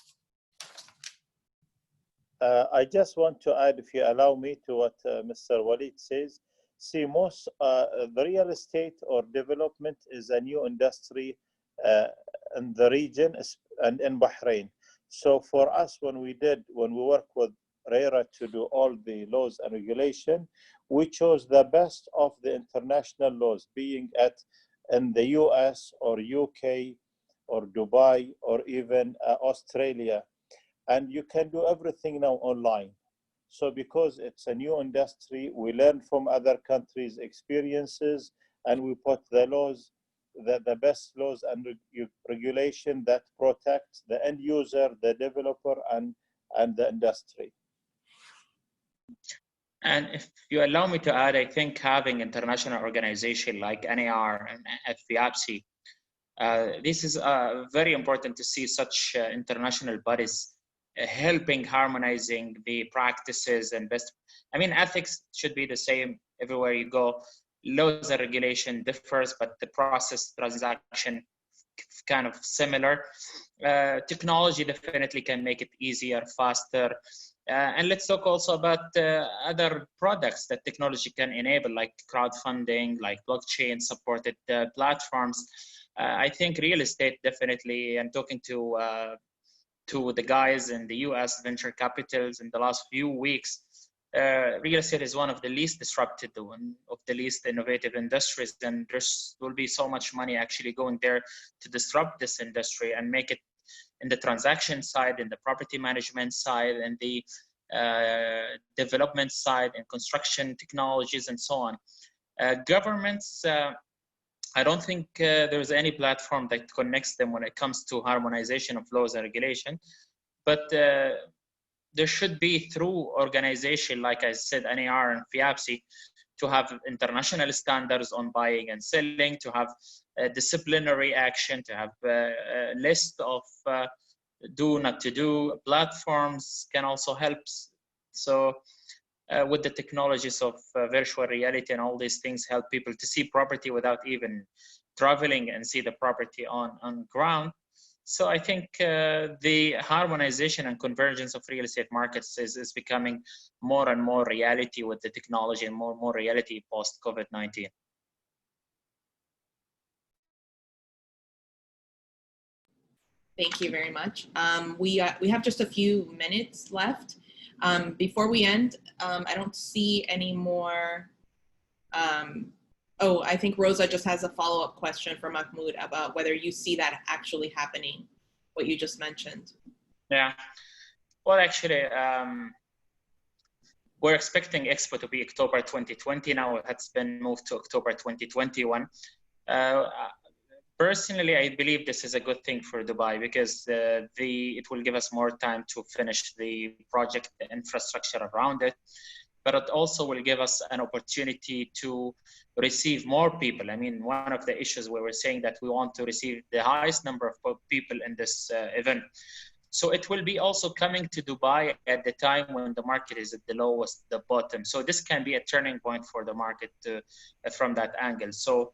I just want to add, if you allow me, to what Mr. Walid says. See, most the real estate or development is a new industry in the region and in Bahrain. So for us, when we work with RERA to do all the laws and regulation, we chose the best of the international laws, being in the US or UK or Dubai or even Australia. And you can do everything now online. So because it's a new industry, we learn from other countries' experiences, and we put the laws, the best laws and regulation that protect the end user, the developer, and the industry. And if you allow me to add, I think having international organization like NAR and FIABCI, this is very important to see such international bodies helping harmonizing the practices and best. I mean, ethics should be the same everywhere you go. Laws and regulation differs, but the process transaction kind of similar. Technology definitely can make it easier, faster. And let's talk also about other products that technology can enable, like crowdfunding, like blockchain supported platforms. I think real estate definitely, I'm talking to the guys in the US venture capitals in the last few weeks, real estate is one of the least disrupted, one of the least innovative industries, and there will be so much money actually going there to disrupt this industry and make it in the transaction side, in the property management side, and the development side, and construction technologies, and so on. Governments, I don't think there's any platform that connects them when it comes to harmonization of laws and regulation, but there should be through organization, like I said, NAR and FIABCI, to have international standards on buying and selling, to have disciplinary action, to have a list of do not to do. Platforms can also help. So with the technologies of virtual reality and all these things, help people to see property without even traveling and see the property on ground. So I think the harmonization and convergence of real estate markets is becoming more and more reality with the technology, and more reality post COVID-19. Thank you very much. We have just a few minutes left. Before we end, I don't see any more. Oh, I think Rosa just has a follow-up question for Mahmoud about whether you see that actually happening, what you just mentioned. Yeah, well, actually, we're expecting Expo to be October 2020. Now it's been moved to October 2021. Personally, I believe this is a good thing for Dubai, because it will give us more time to finish the project, the infrastructure around it. But it also will give us an opportunity to receive more people. I mean, one of the issues where we're saying that we want to receive the highest number of people in this event. So it will be also coming to Dubai at the time when the market is at the lowest, the bottom. So this can be a turning point for the market from that angle. So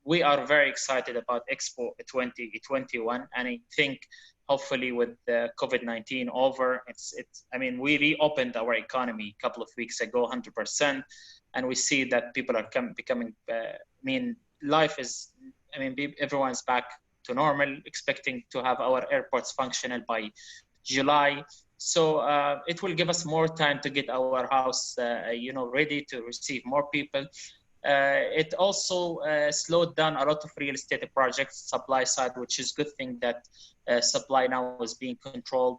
we are very excited about Expo 2021, and I think hopefully with the COVID-19 over, I mean, we reopened our economy a couple of weeks ago, 100%, and we see that people are becoming, I mean, life is, I mean, everyone's back to normal, expecting to have our airports functional by July. So it will give us more time to get our house, ready to receive more people. It also slowed down a lot of real estate projects, supply side, which is a good thing that supply now is being controlled.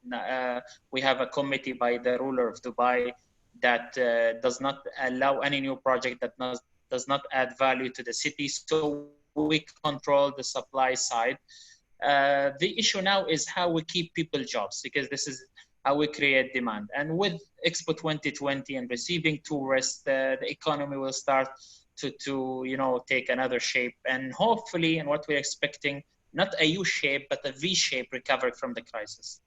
We have a committee by the ruler of Dubai that does not allow any new project that does not add value to the city. So we control the supply side. The issue now is how we keep people jobs, because this is how we create demand. And with Expo 2020 and receiving tourists, the economy will start to take another shape, and hopefully, and what we're expecting, not a U shape but a V shape recovery from the crisis.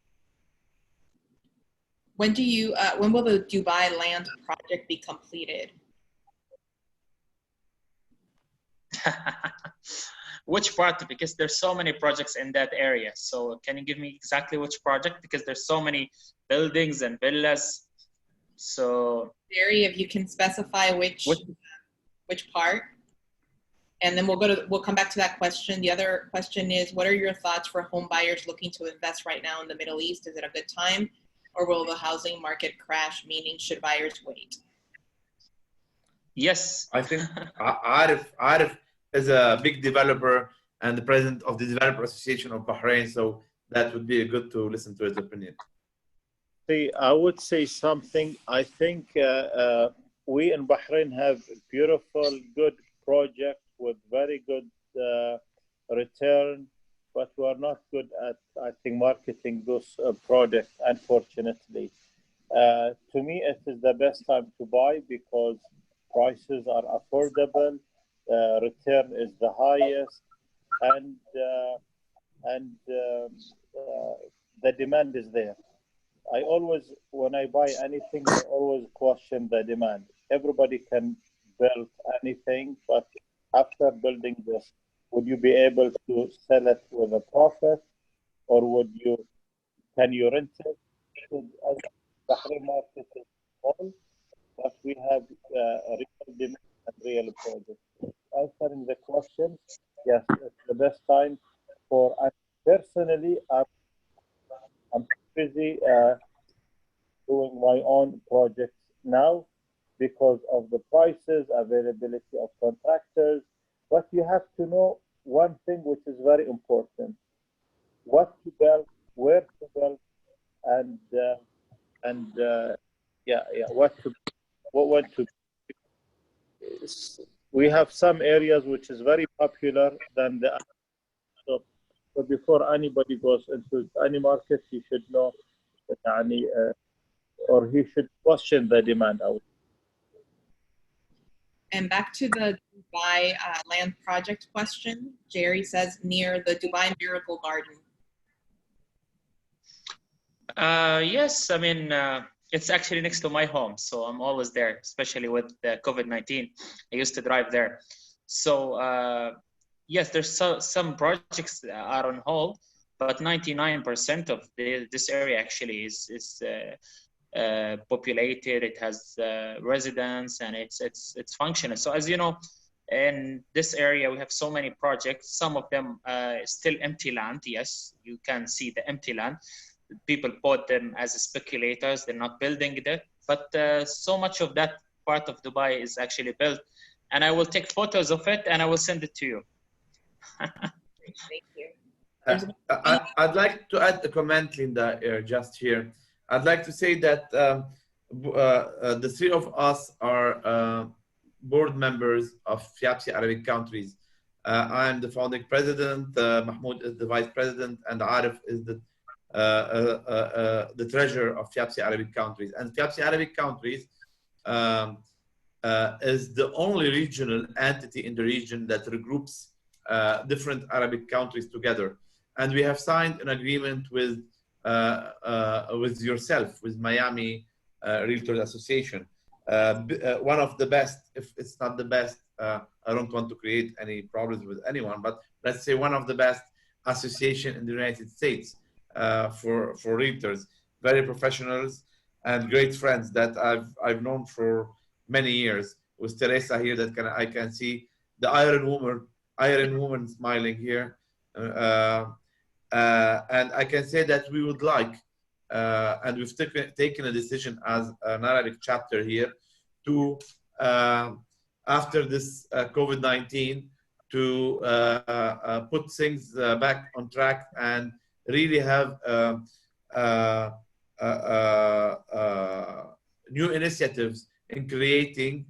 When will the Dubai land project be completed? Which part? Because there's so many projects in that area. So can you give me exactly which project? Because there's so many buildings and villas. So Jerry, if you can specify which part, and then we'll come back to that question. The other question is, what are your thoughts for home buyers looking to invest right now in the Middle East? Is it a good time, or will the housing market crash, meaning should buyers wait? Yes. I think Aaref is a big developer and the president of the Developer Association of Bahrain, so that would be good to listen to his opinion. See, I would say something. I think we in Bahrain have beautiful, good projects with very good return, but we are not good at, I think, marketing those projects, unfortunately. To me, it is the best time to buy because prices are affordable, return is the highest, and the demand is there. I always, when I buy anything, I always question the demand. Everybody can build anything, but after building this, would you be able to sell it with a profit, or can you rent it? The Bahrain market is small, but we have real demand and real projects. Answering the question, yes, it's the best time for us. Personally, I'm busy doing my own projects now because of the prices, availability of contractors. But you have to know one thing which is very important: what to build, where to build, and what to. We have some areas which is very popular than the other. So before anybody goes into any market, he should know, or he should question the demand out. And back to the Dubai land project question, Jerry says near the Dubai Miracle Garden. Yes, I mean, It's actually next to my home, so I'm always there, especially with the COVID-19. I used to drive there. So yes, there's some projects that are on hold, but 99% of this area actually is populated. It has residents, and it's functional. So as you know, in this area we have so many projects. Some of them still empty land. Yes, you can see the empty land. People bought them as speculators. They're not building it, but so much of that part of Dubai is actually built. And I will take photos of it and I will send it to you. Thank you. I'd like to add a comment, Linda, just here. I'd like to say that the three of us are board members of FIABCI-Arabic countries. I'm the founding president, Mahmoud is the vice president, and Aaref is the treasurer of FIABCI-Arabic countries. And FIABCI-Arabic countries is the only regional entity in the region that regroups different Arabic countries together. And we have signed an agreement with yourself, with Miami Realtors Association. One of the best, if it's not the best, I don't want to create any problems with anyone, but let's say one of the best association in the United States for realtors, very professionals and great friends that I've known for many years. With Teresa here, that I can see the Iron Woman smiling here, and I can say that we would like, and we've taken a decision as an Arabic chapter here to, after this COVID-19, to put things back on track and really have new initiatives in creating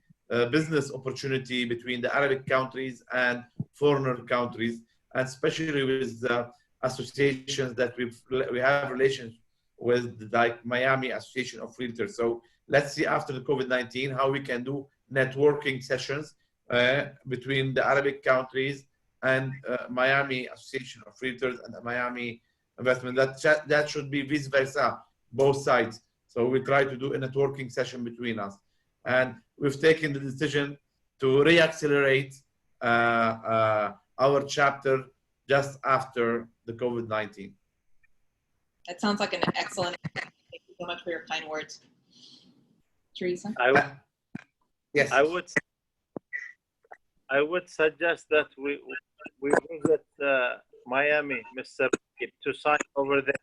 business opportunity between the Arabic countries and foreigner countries, and especially with the associations that we have relations with, like Miami Association of Realtors. So let's see after the COVID-19 how we can do networking sessions between the Arabic countries and Miami Association of Realtors and the Miami Investment. That should be vice versa, both sides. So we try to do a networking session between us. And we've taken the decision to reaccelerate our chapter just after the COVID-19. That sounds like an excellent. Thank you so much for your kind words. Teresa? Yes. I would suggest that we visit Miami, Mr. to sign over there.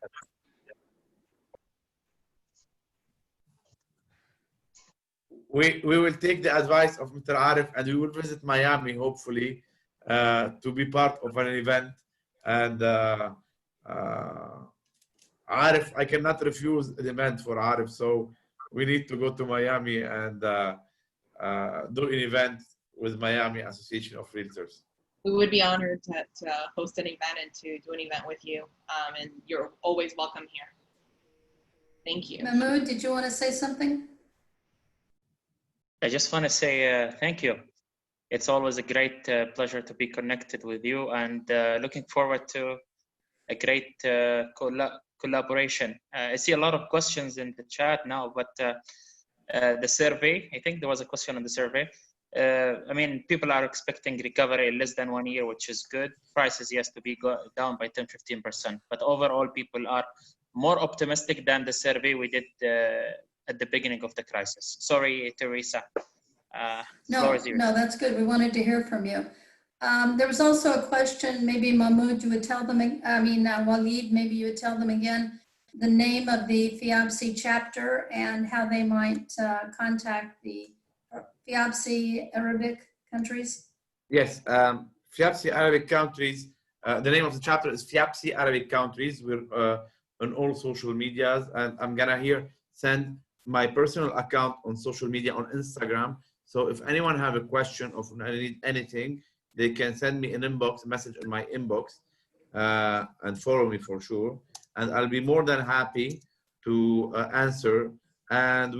We will take the advice of Mr. Aaref, and we will visit Miami, hopefully, to be part of an event. And Aaref, I cannot refuse a demand for Aaref, so we need to go to Miami and do an event with Miami Association of Realtors. We would be honored to host an event and to do an event with you. And you're always welcome here. Thank you. Mahmoud, did you want to say something? I just want to say thank you. It's always a great pleasure to be connected with you, and looking forward to a great collaboration. I see a lot of questions in the chat now, but the survey, I think there was a question on the survey. I mean, people are expecting recovery in less than 1 year, which is good. Prices, yes, to be down by 10-15%. But overall, people are more optimistic than the survey we did at the beginning of the crisis. Sorry, Teresa. No, that's good. We wanted to hear from you. There was also a question, maybe Mahmoud, you would tell them, Walid, maybe you would tell them again the name of the FIABCI chapter and how they might contact the FIABCI-Arabic countries. Yes, FIABCI-Arabic countries, the name of the chapter is FIABCI-Arabic countries. We're on all social medias, and I'm gonna send my personal account on social media on Instagram. So if anyone have a question or need anything, they can send me an inbox, a message in my inbox, and follow me for sure. And I'll be more than happy to answer. And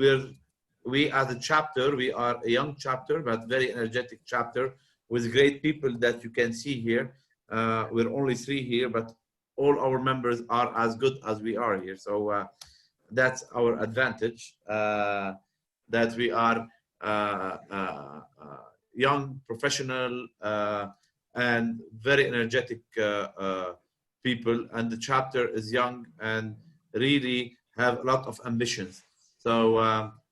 we as a chapter, we are a young chapter, but very energetic chapter with great people that you can see here. We're only 3 here, but all our members are as good as we are here. So that's our advantage, that we are young, professional, and very energetic people, and the chapter is young and really have a lot of ambitions. So,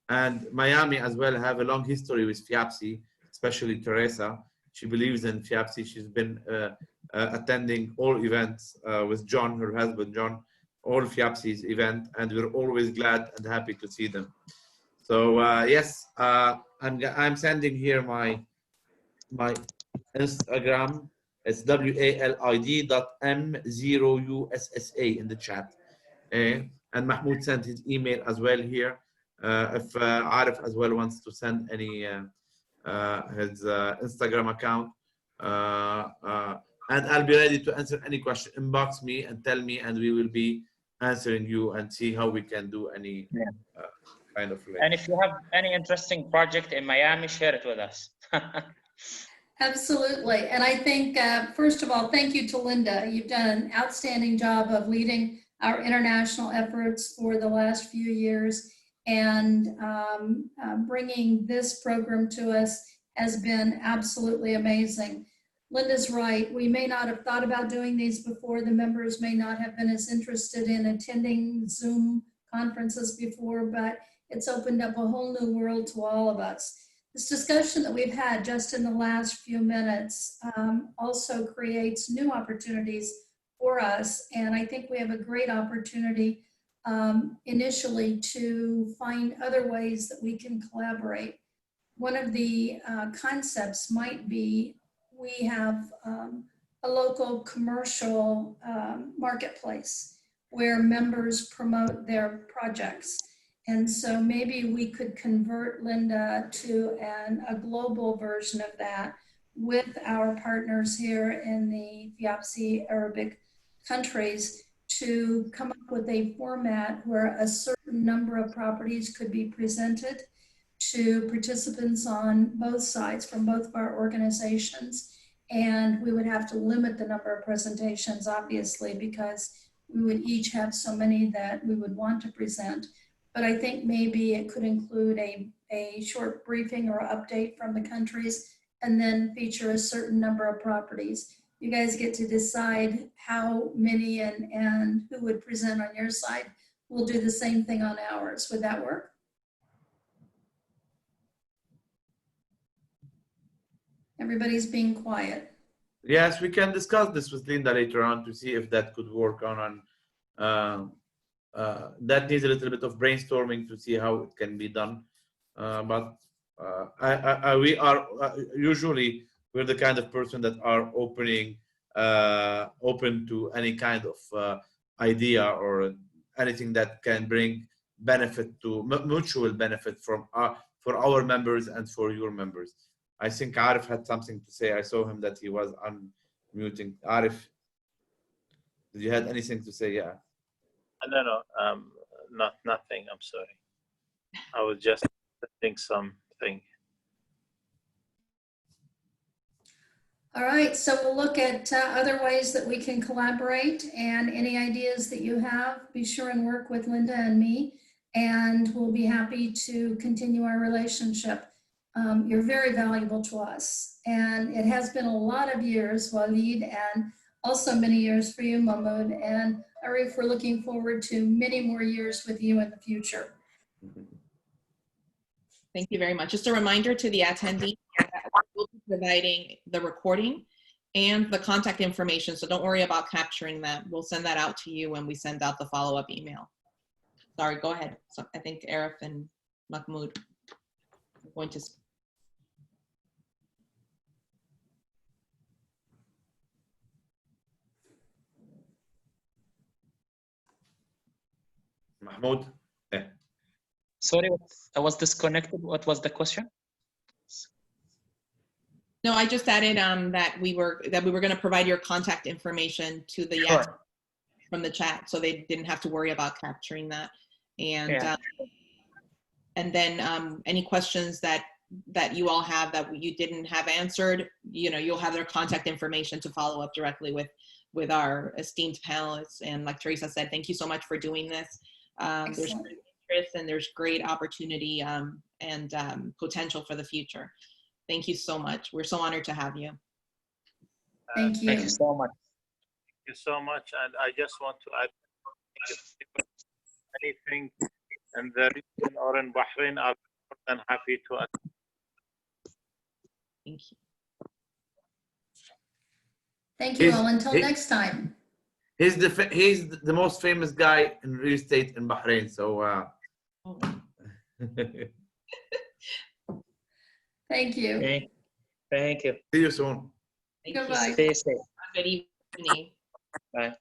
and Miami as well have a long history with FIABCI, especially Teresa. She believes in FIABCI. She's been attending all events with John, her husband John, all FIABCI's event, and we're always glad and happy to see them. So yes, I'm sending here my Instagram. It's walid.m0ussa in the chat. And Mahmoud sent his email as well here. If Aaref as well wants to send any his Instagram account, and I'll be ready to answer any question. Inbox me and tell me, and we will be answering you and see how we can do any kind of relation. And if you have any interesting project in Miami, share it with us. Absolutely. And I think, first of all, thank you to Linda. You've done an outstanding job of leading our international efforts for the last few years, and bringing this program to us has been absolutely amazing. Linda's right. We may not have thought about doing these before. The members may not have been as interested in attending Zoom conferences before, but it's opened up a whole new world to all of us. This discussion that we've had just in the last few minutes also creates new opportunities for us. And I think we have a great opportunity initially to find other ways that we can collaborate. One of the concepts might be we have a local commercial marketplace where members promote their projects. And so maybe we could convert, Linda, to a global version of that with our partners here in the FIABCI-Arabic countries to come up with a format where a certain number of properties could be presented to participants on both sides from both of our organizations. And we would have to limit the number of presentations, obviously, because we would each have so many that we would want to present. But I think maybe it could include a short briefing or update from the countries and then feature a certain number of properties. You guys get to decide how many and who would present on your side. We'll do the same thing on ours. Would that work? Everybody's being quiet. Yes, we can discuss this with Linda later on to see if that could work on that needs a little bit of brainstorming to see how it can be done. But we are usually, we're the kind of person that are open to any kind of idea or anything that can bring benefit to mutual benefit from for our members and for your members. I think Aaref had something to say. I saw him that he was unmuting. Aaref, did you have anything to say? Yeah. No, nothing. I'm sorry. I was just think something. All right, so we'll look at other ways that we can collaborate, and any ideas that you have, be sure and work with Linda and me, and we'll be happy to continue our relationship. You're very valuable to us, and it has been a lot of years, Walid, and also many years for you, Mahmoud, and Aaref, we're looking forward to many more years with you in the future. Thank you very much. Just a reminder to the attendees that we'll be providing the recording and the contact information, so don't worry about capturing that. We'll send that out to you when we send out the follow-up email. Sorry, go ahead. So I think Aaref and Mahmoud are going to. Mahmoud? Yeah. Sorry, I was disconnected. What was the question? No, I just added that we were going to provide your contact information to the Sure. From the chat, so they didn't have to worry about capturing that. And Yeah. And then any questions that you all have that you didn't have answered, you'll have their contact information to follow up directly with our esteemed panelists. And like Teresa said, thank you so much for doing this. There's great interest and there's great opportunity and potential for the future. Thank you so much. We're so honored to have you. Thank you. Thank you so much. Thank you so much. And I just want to add, anything in the region or in Bahrain, I'll be more than happy to assist. Thank you. Thank you all. Until next time. He's the most famous guy in real estate in Bahrain. So Thank you. Thank you. see you soon. Thank you. Goodbye. Stay safe. Good evening. Bye.